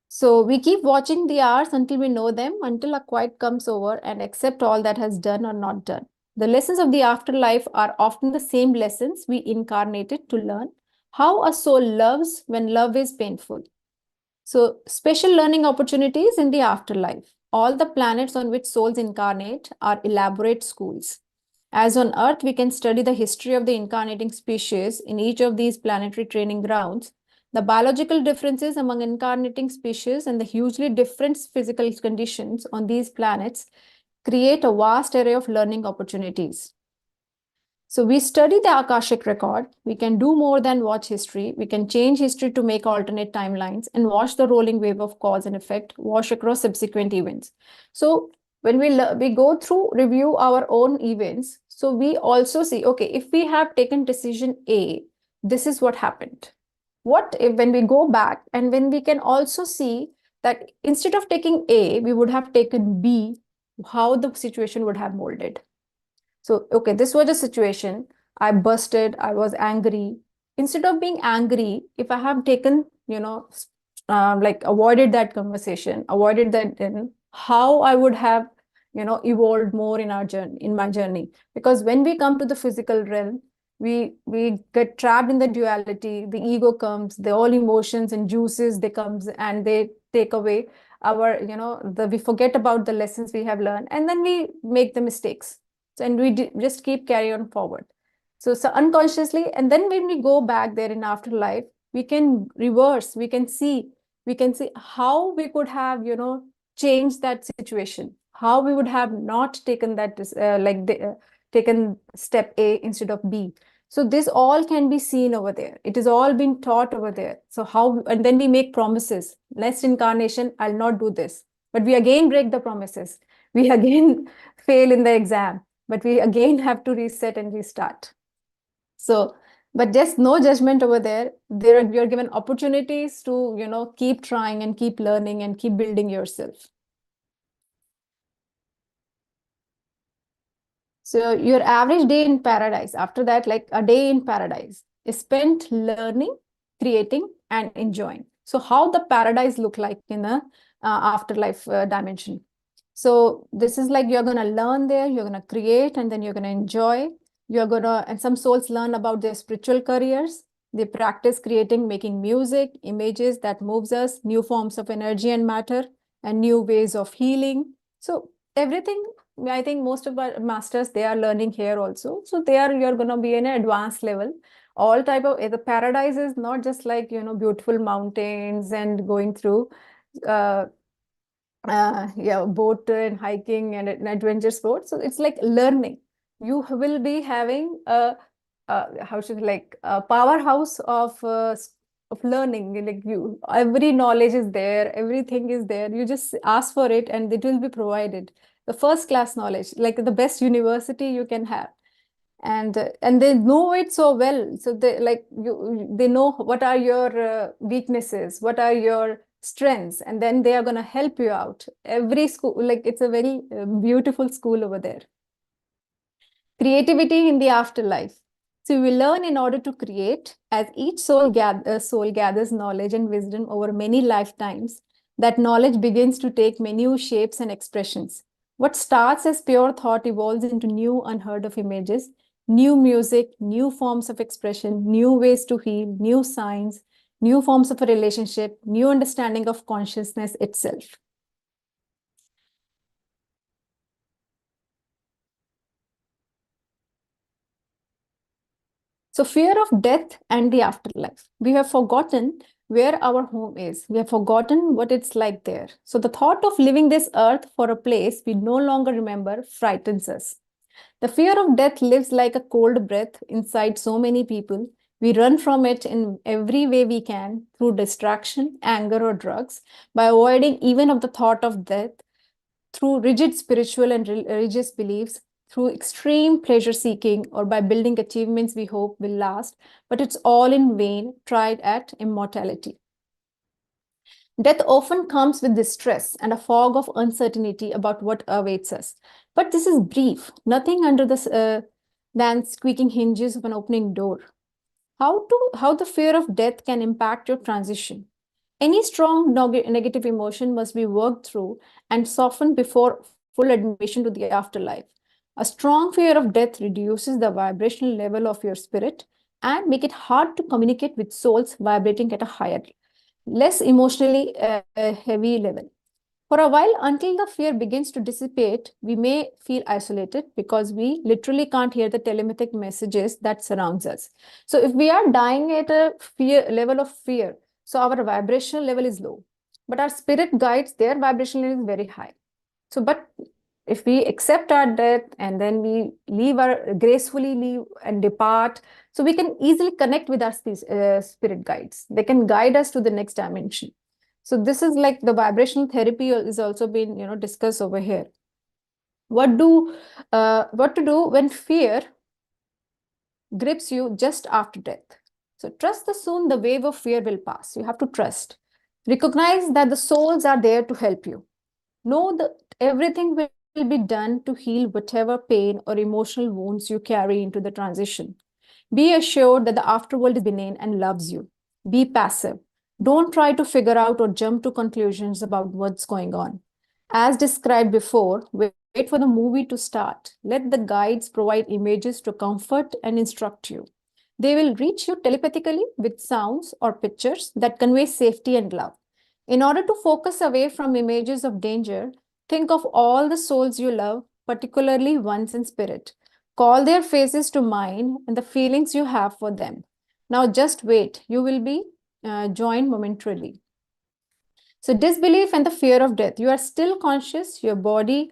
So we keep watching the hours until we know them, until a quiet comes over and accept all that has done or not done. The lessons of the afterlife are often the same lessons we incarnated to learn how a soul loves when love is painful. So, special learning opportunities in the afterlife. All the planets on which souls incarnate are elaborate schools. As on Earth, we can study the history of the incarnating species in each of these planetary training grounds. The biological differences among incarnating species and the hugely different physical conditions on these planets create a vast array of learning opportunities. So we study the Akashic record. We can do more than watch history. We can change history to make alternate timelines and watch the rolling wave of cause and effect wash across subsequent events. So when we go through review our own events, so we also see, okay, if we have taken decision A, this is what happened. What if when we go back and when we can also see that instead of taking A, we would have taken B, how the situation would have molded. So, okay, this was a situation. I busted, I was angry. Instead of being angry, if I have taken, like avoided that conversation, avoided that, then how I would have, evolved more in our journey, in my journey. Because when we come to the physical realm, we get trapped in the duality. The ego comes, the all emotions and juices they comes and they take away our, we forget about the lessons we have learned, and then we make the mistakes. So, and we just keep carry on forward. So unconsciously, and then when we go back there in afterlife, we can reverse, we can see how we could have, changed that situation, how we would have not taken that, taken step A instead of B. So this all can be seen over there. It is all been taught over there. So how, and then we make promises. Next incarnation, I'll not do this. But we again break the promises. We again fail in the exam, but we again have to reset and restart. So, but just no judgment over there. There you're given opportunities to, keep trying and keep learning and keep building yourself. So your average day in paradise, after that, like a day in paradise, is spent learning, creating, and enjoying. So how the paradise look like in a afterlife dimension. So this is like you're going to learn there, you're going to create, and then you're going to enjoy. You're going to, and some souls learn about their spiritual careers. They practice creating, making music, images that moves us, new forms of energy and matter, and new ways of healing. So everything, I think most of our masters, they are learning here also. So you're going to be in an advanced level. All type of, the paradise is not just like, beautiful mountains and going through, boat and hiking and an adventure sport. So it's like learning. You will be having how should like a powerhouse of learning. Like you, every knowledge is there, everything is there. You just ask for it, and it will be provided. The first class knowledge, like the best university you can have, and they know it so well. So they know what are your weaknesses, what are your strengths, and then they are going to help you out. Every school, like it's a very beautiful school over there. Creativity in the afterlife. So we learn in order to create, as each soul gathers knowledge and wisdom over many lifetimes, that knowledge begins to take many shapes and expressions. What starts as pure thought evolves into new unheard of images, new music, new forms of expression, new ways to heal, new signs, new forms of a relationship, new understanding of consciousness itself. So, fear of death and the afterlife. We have forgotten where our home is. We have forgotten what it's like there. So, the thought of leaving this earth for a place we no longer remember frightens us. The fear of death lives like a cold breath inside so many people. We run from it in every way we can through distraction, anger, or drugs, by avoiding even of the thought of death, through rigid spiritual and religious beliefs, through extreme pleasure seeking, or by building achievements we hope will last, but it's all in vain, tried at immortality. Death often comes with distress and a fog of uncertainty about what awaits us. But this is brief, nothing under than squeaking hinges of an opening door. How the fear of death can impact your transition. Any strong negative emotion must be worked through and softened before full admission to the afterlife. A strong fear of death reduces the vibrational level of your spirit and make it hard to communicate with souls vibrating at a higher, less emotionally heavy level. For a while, until the fear begins to dissipate, we may feel isolated because we literally can't hear the telepathic messages that surrounds us. So if we are dying at a fear level of fear, so our vibrational level is low, but our spirit guides, their vibration level is very high. So, but if we accept our death and then we gracefully leave and depart, so we can easily connect with our spirit guides. They can guide us to the next dimension. So this is like the vibrational therapy is also been discussed over here. What to do when fear grips you just after death? So trust that soon the wave of fear will pass. You have to trust. Recognize that the souls are there to help you. Know that everything will be done to heal whatever pain or emotional wounds you carry into the transition. Be assured that the afterworld is benign and loves you. Be passive. Don't try to figure out or jump to conclusions about what's going on. As described before, wait for the movie to start. Let the guides provide images to comfort and instruct you. They will reach you telepathically with sounds or pictures that convey safety and love. In order to focus away from images of danger, think of all the souls you love, particularly ones in spirit. Call their faces to mind and the feelings you have for them. Now just wait. You will be joined momentarily. So disbelief and the fear of death. You are still conscious. Your body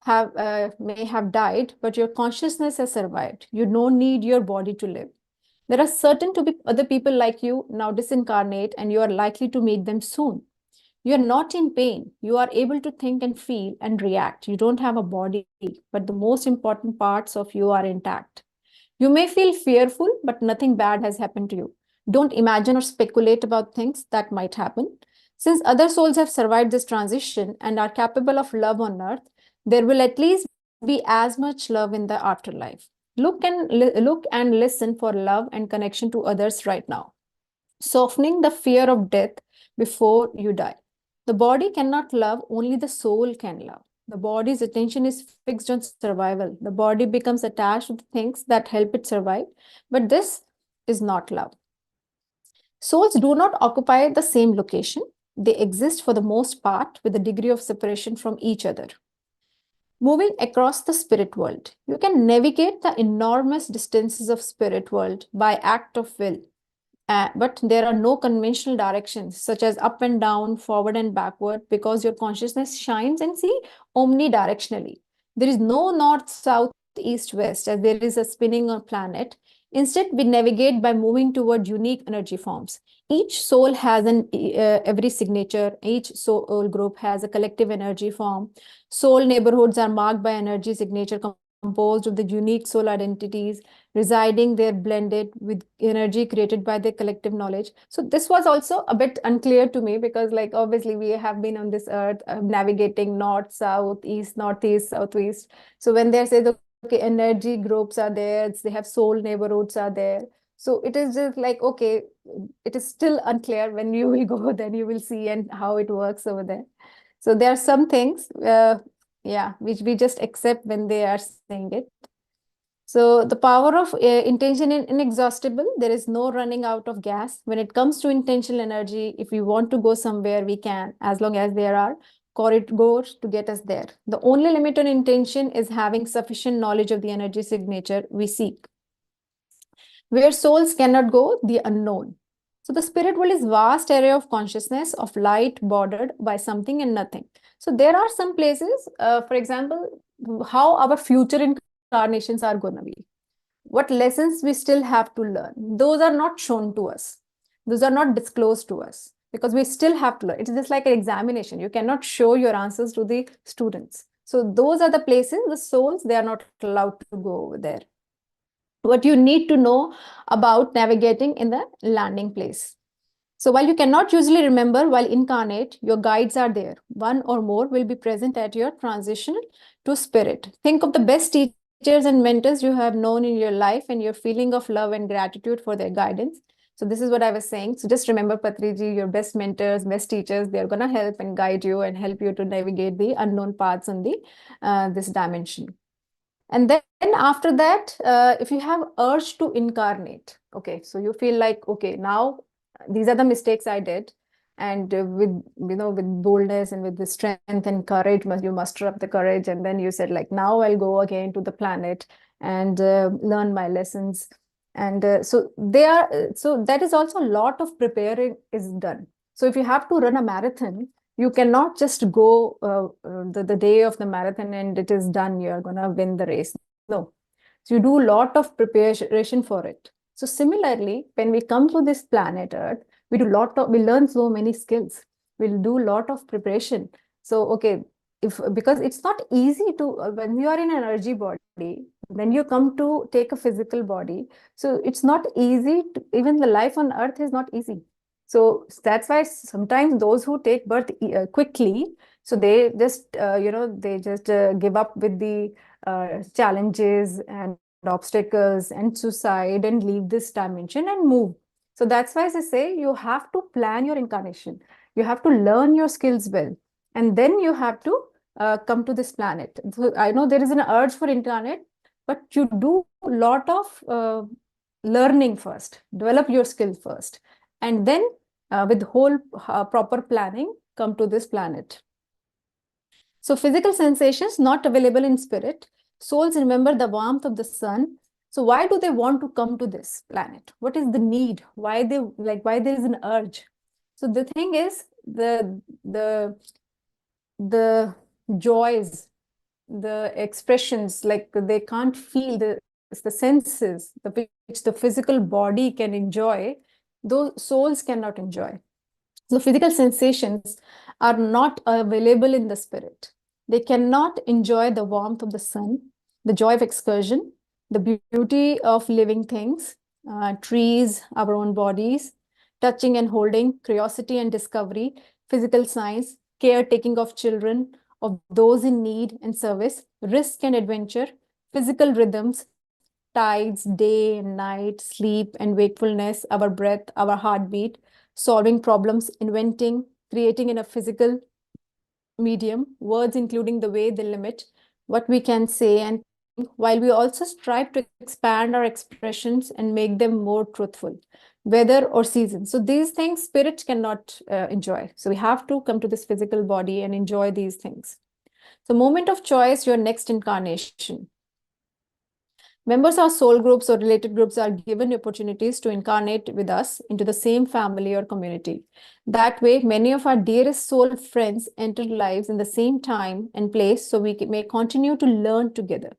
may have died, but your consciousness has survived. You don't need your body to live. There are certain to be other people like you now disincarnate, and you are likely to meet them soon. You are not in pain. You are able to think and feel and react. You don't have a body, but the most important parts of you are intact. You may feel fearful, but nothing bad has happened to you. Don't imagine or speculate about things that might happen. Since other souls have survived this transition and are capable of love on earth, there will at least be as much love in the afterlife. Look and listen for love and connection to others right now. Softening the fear of death before you die. The body cannot love, only the soul can love. The body's attention is fixed on survival. The body becomes attached to the things that help it survive, but this is not love. Souls do not occupy the same location. They exist for the most part with a degree of separation from each other. Moving across the spirit world, you can navigate the enormous distances of spirit world by act of will. But there are no conventional directions such as up and down, forward and backward, because your consciousness shines and see omnidirectionally. There is no north, south, east, west, as there is a spinning planet. Instead, we navigate by moving toward unique energy forms. Each soul has every signature. Each soul group has a collective energy form. Soul neighborhoods are marked by energy signature composed of the unique soul identities residing there blended with energy created by the collective knowledge. So this was also a bit unclear to me because like obviously we have been on this earth navigating north, south, east, northeast, southwest. So when they say the okay, energy groups are there, they have soul neighborhoods are there. So it is just like, okay, it is still unclear. When you will go, then you will see and how it works over there. So there are some things, yeah, which we just accept when they are saying it. So the power of intention is inexhaustible. There is no running out of gas. When it comes to intentional energy, if we want to go somewhere, we can, as long as there are corridors to get us there. The only limit on intention is having sufficient knowledge of the energy signature we seek. Where souls cannot go, the unknown. So the spirit world is vast area of consciousness, of light bordered by something and nothing. So there are some places, for example, how our future incarnations are going to be, what lessons we still have to learn. Those are not shown to us. Those are not disclosed to us because we still have to learn. It's just like an examination. You cannot show your answers to the students. So those are the places, the souls, they are not allowed to go over there. What you need to know about navigating in the landing place. So while you cannot usually remember while incarnate, your guides are there. One or more will be present at your transition to spirit. Think of the best teachers and mentors you have known in your life and your feeling of love and gratitude for their guidance. So this is what I was saying. So just remember, Patriji, your best mentors, best teachers, they're going to help and guide you and help you to navigate the unknown paths on the this dimension. And then after that, if you have urge to incarnate, okay, so you feel like, okay, now these are the mistakes I did. And with, with boldness and with the strength and courage, you muster up the courage. And then you said like, now I'll go again to the planet and learn my lessons. And so that is also a lot of preparing is done. So if you have to run a marathon, you cannot just go the day of the marathon and it is done, you're going to win the race. No. So you do a lot of preparation for it. So similarly, when we come to this planet Earth, we learn so many skills. We'll do a lot of preparation. So, okay, because it's not easy to, when you are in an energy body, then you come to take a physical body. So it's not easy even the life on Earth is not easy. So that's why sometimes those who take birth quickly, so they just, they just give up with the challenges and obstacles and suicide and leave this dimension and move. So that's why I say you have to plan your incarnation. You have to learn your skills well. And then you have to come to this planet. So I know there is an urge for incarnate, but you do a lot of learning first, develop your skill first. And then with whole proper planning, come to this planet. So physical sensations not available in spirit. Souls remember the warmth of the sun. So why do they want to come to this planet? What is the need? Why there is an urge? So the thing is the joys, the expressions, like they can't feel the senses, which the physical body can enjoy, those souls cannot enjoy. So physical sensations are not available in the spirit. They cannot enjoy the warmth of the sun, the joy of excursion, the beauty of living things, trees, our own bodies, touching and holding, curiosity and discovery, physical science, caretaking of children, of those in need and service, risk and adventure, physical rhythms, tides, day and night, sleep and wakefulness, our breath, our heartbeat, solving problems, inventing, creating in a physical medium, words including the way they limit what we can say and think, while we also strive to expand our expressions and make them more truthful, weather or season. So these things spirit cannot enjoy. So we have to come to this physical body and enjoy these things. So moment of choice, your next incarnation. Members of soul groups or related groups are given opportunities to incarnate with us into the same family or community. That way, many of our dearest soul friends enter lives in the same time and place, so we may continue to learn together.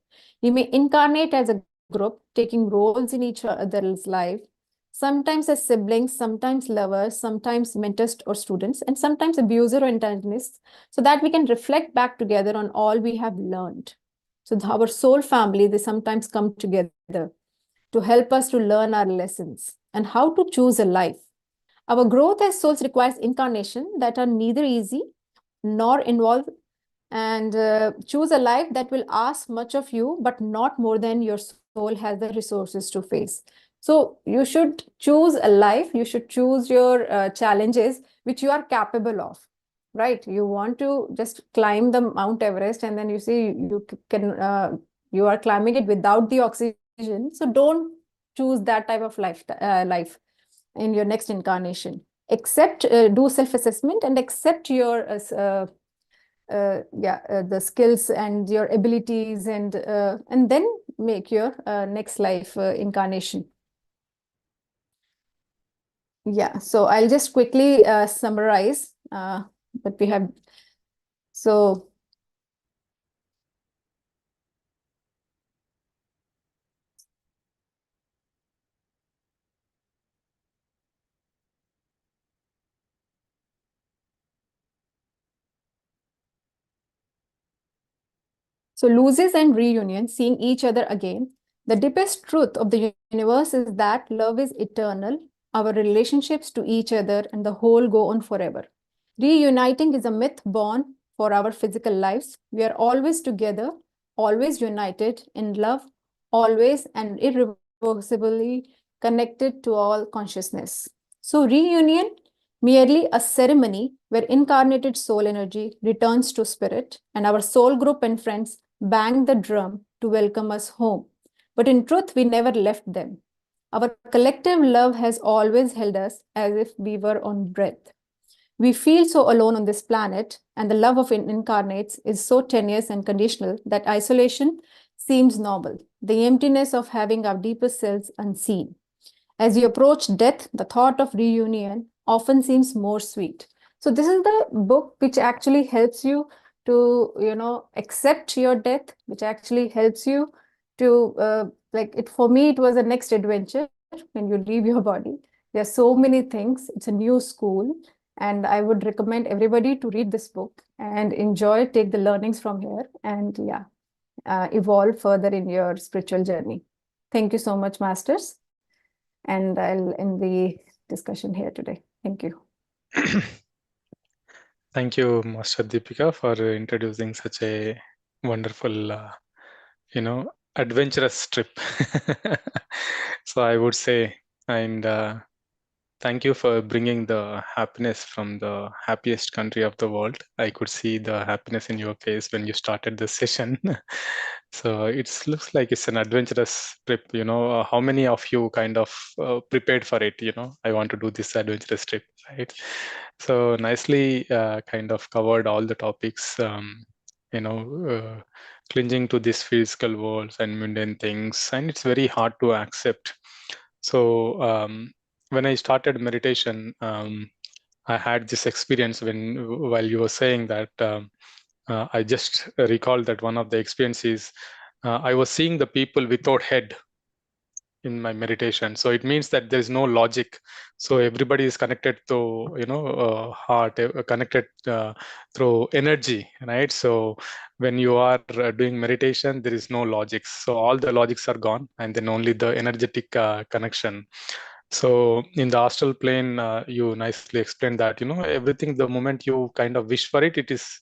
We may incarnate as a group, taking roles in each other's life, sometimes as siblings, sometimes lovers, sometimes mentors or students, and sometimes abuser or antagonists, so that we can reflect back together on all we have learned. So our soul family, they sometimes come together to help us to learn our lessons and how to choose a life. Our growth as souls requires incarnation that are neither easy nor involve and choose a life that will ask much of you, but not more than your soul has the resources to face. So you should choose a life, you should choose your challenges which you are capable of, right? You want to just climb the Mount Everest, and then you see you are climbing it without the oxygen. So don't choose that type of life in your next incarnation. Accept, do self-assessment and accept your the skills and your abilities, and then make your next life incarnation. Yeah, so I'll just quickly summarize what we have. So loses and reunion, seeing each other again. The deepest truth of the universe is that love is eternal. Our relationships to each other and the whole go on forever. Reuniting is a myth born for our physical lives. We are always together, always united in love, always and irreversibly connected to all consciousness. So, reunion, merely a ceremony where incarnated soul energy returns to spirit, and our soul group and friends bang the drum to welcome us home. But in truth, we never left them. Our collective love has always held us as if we were on breath. We feel so alone on this planet, and the love of incarnates is so tenuous and conditional that isolation seems noble, the emptiness of having our deepest selves unseen. As you approach death, the thought of reunion often seems more sweet. So this is the book which actually helps you to, accept your death, which actually helps you to, like it, for me, it was a next adventure when you leave your body. There are so many things. It's a new school. And I would recommend everybody to read this book and enjoy, take the learnings from here, and yeah, evolve further in your spiritual journey. Thank you so much, Masters. And I'll end the discussion here today. Thank you. Thank you, Master Deepika, for introducing such a wonderful, adventurous trip. So I would say, and thank you for bringing the happiness from the happiest country of the world. I could see the happiness in your face when you started the session. So it looks like it's an adventurous trip. How many of you kind of prepared for it? I want to do this adventurous trip, right? So nicely kind of covered all the topics. Clinging to these physical worlds and mundane things, and it's very hard to accept. So when I started meditation, I had this experience while you were saying that. I just recalled that one of the experiences, I was seeing the people without head in my meditation. So it means that there is no logic. So everybody is connected to heart, connected through energy, right? So when you are doing meditation, there is no logics. So all the logics are gone, and then only the energetic connection. So in the astral plane, you nicely explained that everything, the moment you kind of wish for it, it is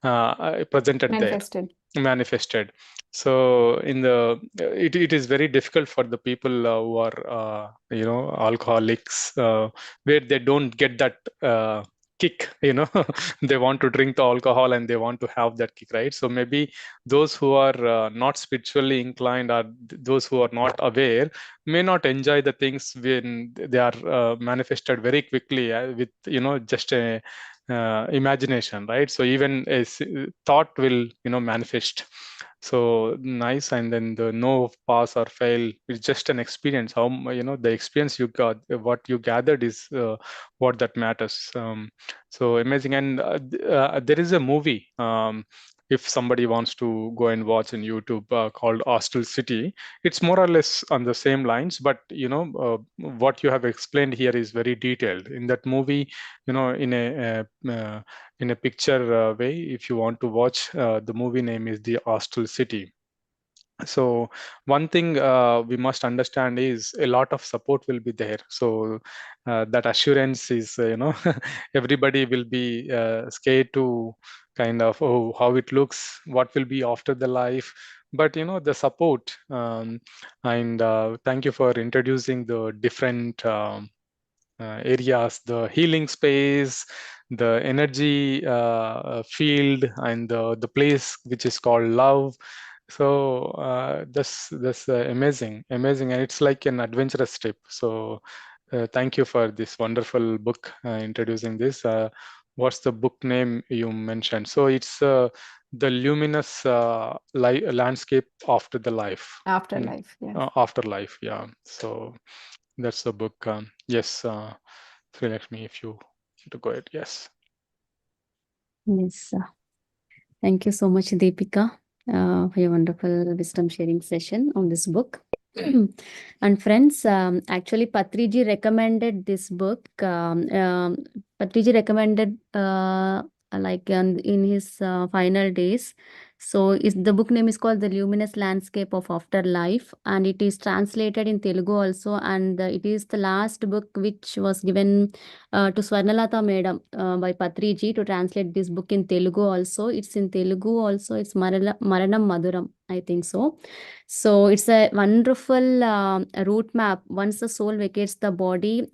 presented there, Manifested. manifested. So it is very difficult for the people who are alcoholics, where they don't get that kick. They want to drink the alcohol and they want to have that kick, right? So maybe those who are not spiritually inclined, or those who are not aware, may not enjoy the things when they are manifested very quickly, with just a imagination, right? So even a thought will manifest. So nice. And then the no, pass or fail is just an experience. How the experience you got, what you gathered is what that matters. So amazing. And there is a movie, if somebody wants to go and watch on YouTube, called Hostel City. It's more or less on the same lines, but what you have explained here is very detailed in that movie. In a picture way, if you want to watch, the movie name is The Hostel City. So one thing we must understand is a lot of support will be there. So that assurance is, everybody will be scared to kind of, oh, how it looks, what will be after the life, but the support, and thank you for introducing the different areas, the healing space, the energy field, and the place which is called love. So that's amazing, and it's like an adventurous trip. So thank you for this wonderful book introducing this. What's the book name you mentioned? So it's the luminous landscape after the life. Afterlife, yes. Afterlife, yeah. So that's the book. Yes, Sri Lakshmi, if you want to go ahead, yes. Yes. Thank you so much, Deepika, for your wonderful wisdom sharing session on this book. And friends, actually, Patriji recommended this book. Patriji recommended like in his final days. So the book name is called The Luminous Landscape of Afterlife, and it is translated in Telugu also. And it is the last book which was given to Swarnalata Madam by Patriji to translate this book in Telugu also. It's in Telugu also. It's Maranam Maduram, I think so. So it's a wonderful route map. Once the soul vacates the body,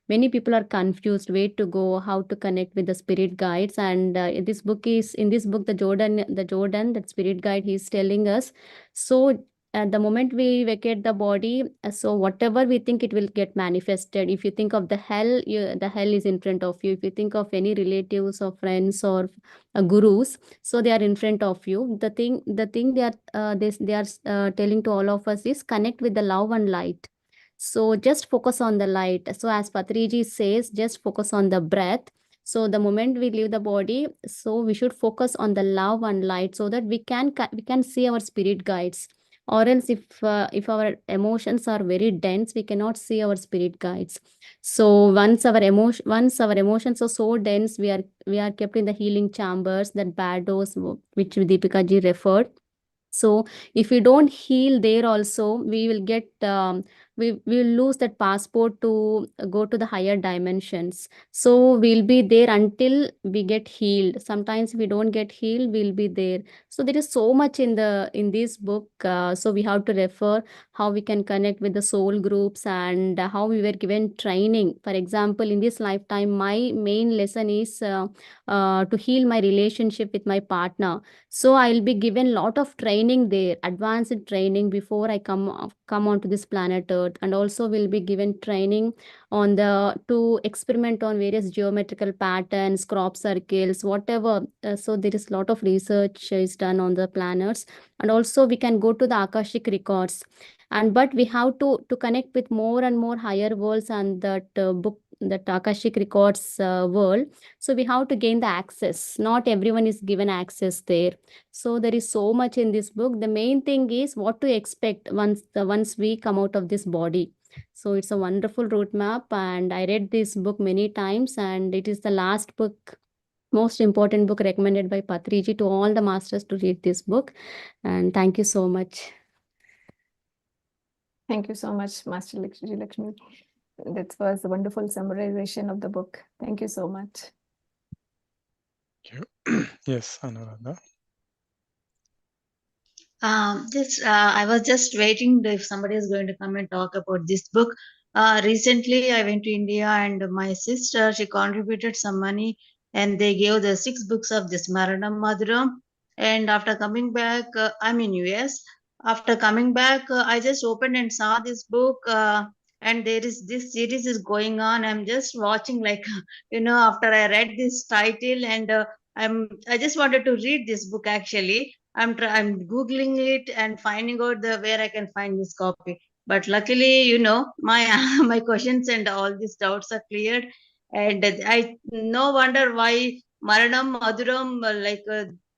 many people are confused where to go, how to connect with the spirit guides. And in this book, the Jordan, that spirit guide, he's telling us. So at the moment we vacate the body, so whatever we think, it will get manifested. If you think of the hell, the hell is in front of you. If you think of any relatives or friends or gurus, so they are in front of you. The thing they are telling to all of us is connect with the love and light. So just focus on the light. So as Patriji says, just focus on the breath. So the moment we leave the body, so we should focus on the love and light, so that we can see our spirit guides. Or else, if our emotions are very dense, we cannot see our spirit guides. So once our emotions are so dense, we are kept in the healing chambers, that bad dose which Deepika ji referred. So if we don't heal there also, we will get we will lose that passport to go to the higher dimensions. So we'll be there until we get healed. Sometimes if we don't get healed, we'll be there. So there is so much in this book. So we have to refer how we can connect with the soul groups, and how we were given training. For example, in this lifetime, my main lesson is to heal my relationship with my partner. So I'll be given lot of training there, advanced training, before I come onto this planet Earth. And also will be given training on the to experiment on various geometrical patterns, crop circles, whatever. So there is lot of research is done on the planets. And also we can go to the Akashic records. And but we have to connect with more and more higher worlds, and that book, that Akashic records world. So we have to gain the access. Not everyone is given access there. So there is so much in this book. The main thing is what to expect once we come out of this body. So it's a wonderful roadmap, and I read this book many times, and it is the last book, most important book recommended by Patriji to all the masters to read this book. And thank you so much. Thank you so much, Master Lakshmi. That was a wonderful summarization of the book. Thank you so much. Thank you. Yes, Anuradha. I was just waiting if somebody is going to come and talk about this book. Recently, I went to India, and my sister, she contributed some money, and they gave the 6 books of this Maranam Maduram. And after coming back, I'm in US. After coming back, I just opened and saw this book, and there is this series is going on. I'm just watching, like, after I read this title, and I just wanted to read this book actually. I'm googling it and finding out the where I can find this copy. But luckily, my my questions and all these doubts are cleared, and I no wonder why Maranam Maduram,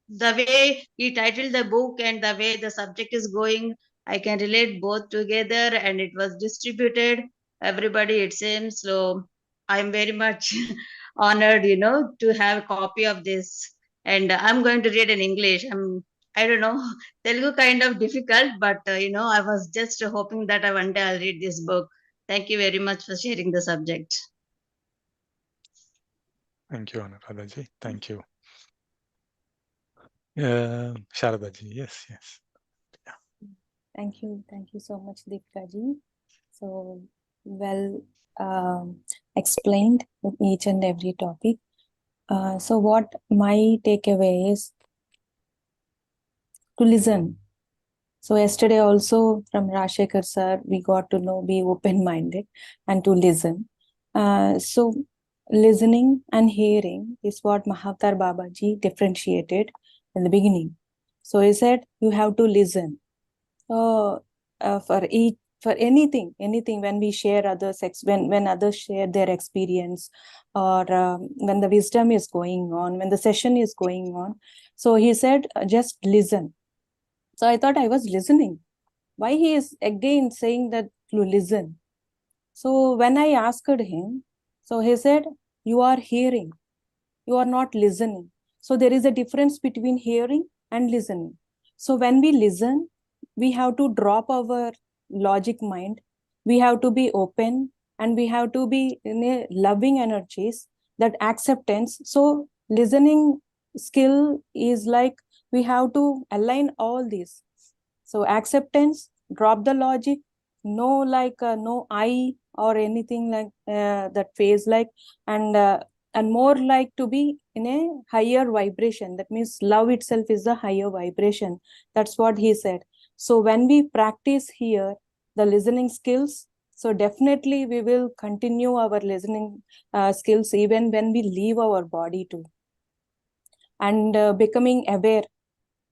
the way he titled the book and the way the subject is going, I can relate both together, and it was distributed everybody, it seems. So I'm very much honored, to have a copy of this, and I'm going to read in English. I don't know, Telugu kind of difficult, but I was just hoping that one day I'll read this book. Thank you very much for sharing the subject. Thank you, Anuradhaji. Thank you. Sharadaji, yes. Thank you so much, Deepika ji. So well explained with each and every topic. So what my takeaway is to listen. So yesterday also from Rashekar sir, we got to know be open-minded and to listen. So listening and hearing is what Mahavatar Babaji differentiated in the beginning. So he said you have to listen. For anything when we share others, when others share their experience, or when the wisdom is going on, when the session is going on, so he said just listen. So I thought I was listening. Why he is again saying that to listen? So when I asked him, so he said you are hearing, you are not listening. So there is a difference between hearing and listening. So when we listen, we have to drop our logic mind. We have to be open and we have to be in a loving energies, that acceptance. So listening skill is like we have to align all these. So acceptance, drop the logic, no no I or anything like that phase like, and more like to be in a higher vibration. That means love itself is the higher vibration. That's what he said. So when we practice here the listening skills, so definitely we will continue our listening skills even when we leave our body too. And becoming aware.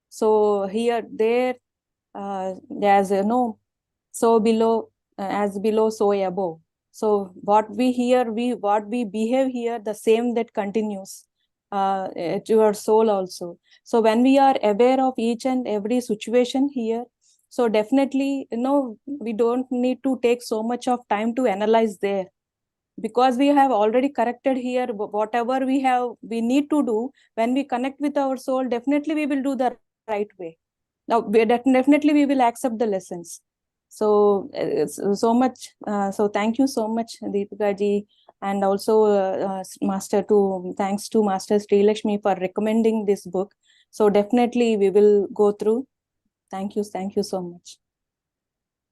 So here, there, there's so below, as below, so above. So what we hear, what we behave here, the same that continues to our soul also. So when we are aware of each and every situation here, so definitely, we don't need to take so much of time to analyze there, because we have already corrected here whatever we need to do. When we connect with our soul, definitely we will do the right way. Now definitely we will accept the lessons. So so much so thank you so much, Deepika ji, and also thanks to Master Sri Lakshmi for recommending this book. So definitely we will go through. Thank you so much.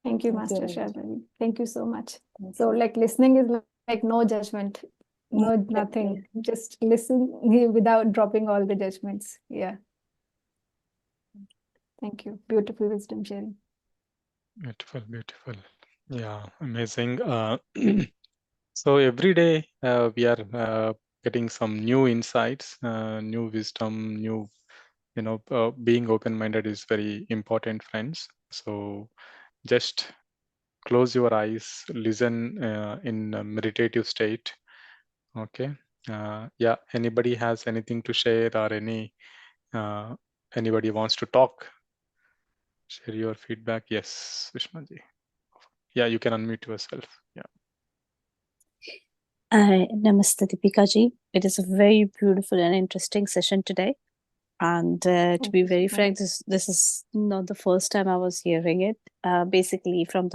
Thank you, Thank Master you very much. Sharmali. Thank you so much. Thank So you. like listening is like no judgment, no nothing. Just listen without dropping all the judgments. Yeah. Thank you. Beautiful wisdom sharing. Beautiful. Yeah, amazing. So every day we are getting some new insights, new wisdom, new, being open-minded is very important, friends. So just close your eyes, listen in a meditative state. Okay. Yeah. Anybody has anything to share, or anybody wants to talk? Share your feedback. Yes, Vishmaji. Yeah, you can unmute yourself. Yeah. Namaste, Deepika ji. It is a very beautiful and interesting session today. And to be very frank, this is not the first time I was hearing it. Basically, from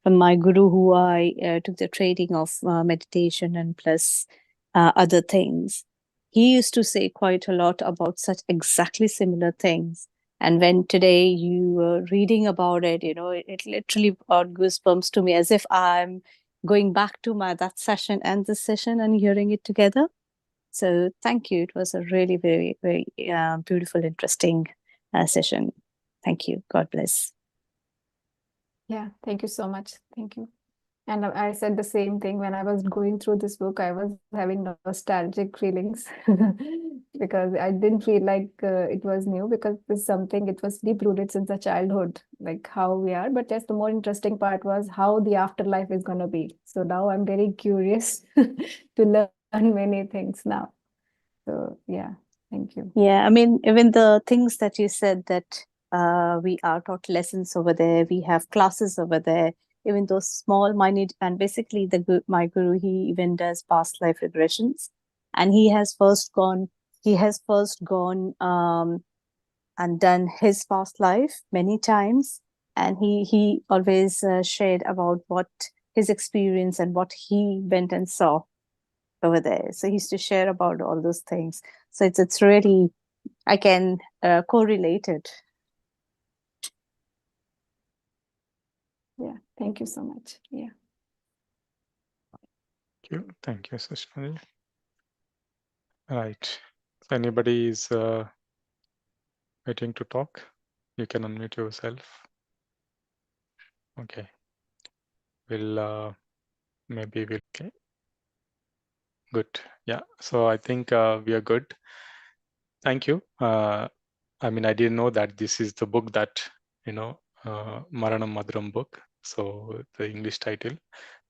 my guru, who I took the training of meditation and plus other things. He used to say quite a lot about such exactly similar things. And when today you were reading about it, it literally brought goosebumps to me, as if I'm going back to that session and this session and hearing it together. So thank you. It was a really very, very beautiful, interesting session. Thank you. God bless. Yeah, thank you so much. Thank you. And I said the same thing when I was going through this book. I was having nostalgic feelings because I didn't feel like it was new, because it's something, it was deep rooted since the childhood, like how we are. But just the more interesting part was how the afterlife is going to be. So now I'm very curious to learn many things now. So yeah, thank you. Yeah, I mean, even the things that you said that we are taught lessons over there, we have classes over there, even those small, minute, and basically my guru, he even does past life regressions, and he has first gone and done his past life many times, and he always shared about what his experience and what he went and saw. over there. So he used to share about all those things. So it's really, I can correlate it. Yeah, thank you so much. Yeah. Thank you, Sushma. Right. If anybody is waiting to talk, you can unmute yourself. Okay. We'll maybe we'll. Okay. Good. Yeah. So I think we are good. Thank you. I mean, I didn't know that this is the book that, Maranam Madhuram book. So the English title,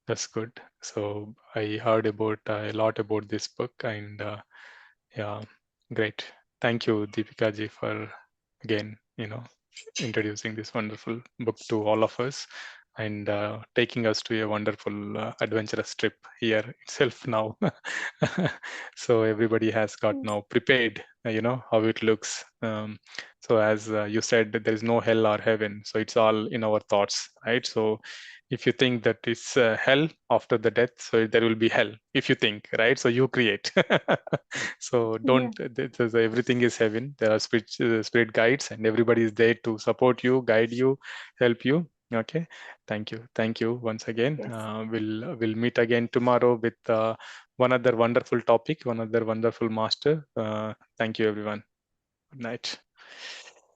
that's good. So I heard about a lot about this book, and yeah, great. Thank you, Deepika ji, for again, introducing this wonderful book to all of us, and taking us to a wonderful adventurous trip here itself now. So everybody has got now prepared, how it looks. So as you said, that there is no hell or heaven, so it's all in our thoughts, right? So if you think that it's hell after the death, so there will be hell if you think, right? So you create. So don't, everything is heaven. There are spirit guides, and everybody is there to support you, guide you, help you. Okay, thank you once again. Yes. We'll meet again tomorrow with one other wonderful topic, one other wonderful master. Thank you, everyone. Good night.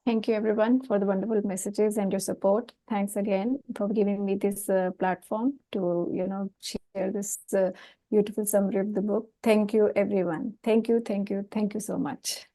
Thank you, everyone, for the wonderful messages and your support. Thanks again for giving me this platform to, share this beautiful summary of the book. Thank you, everyone. Thank you so much.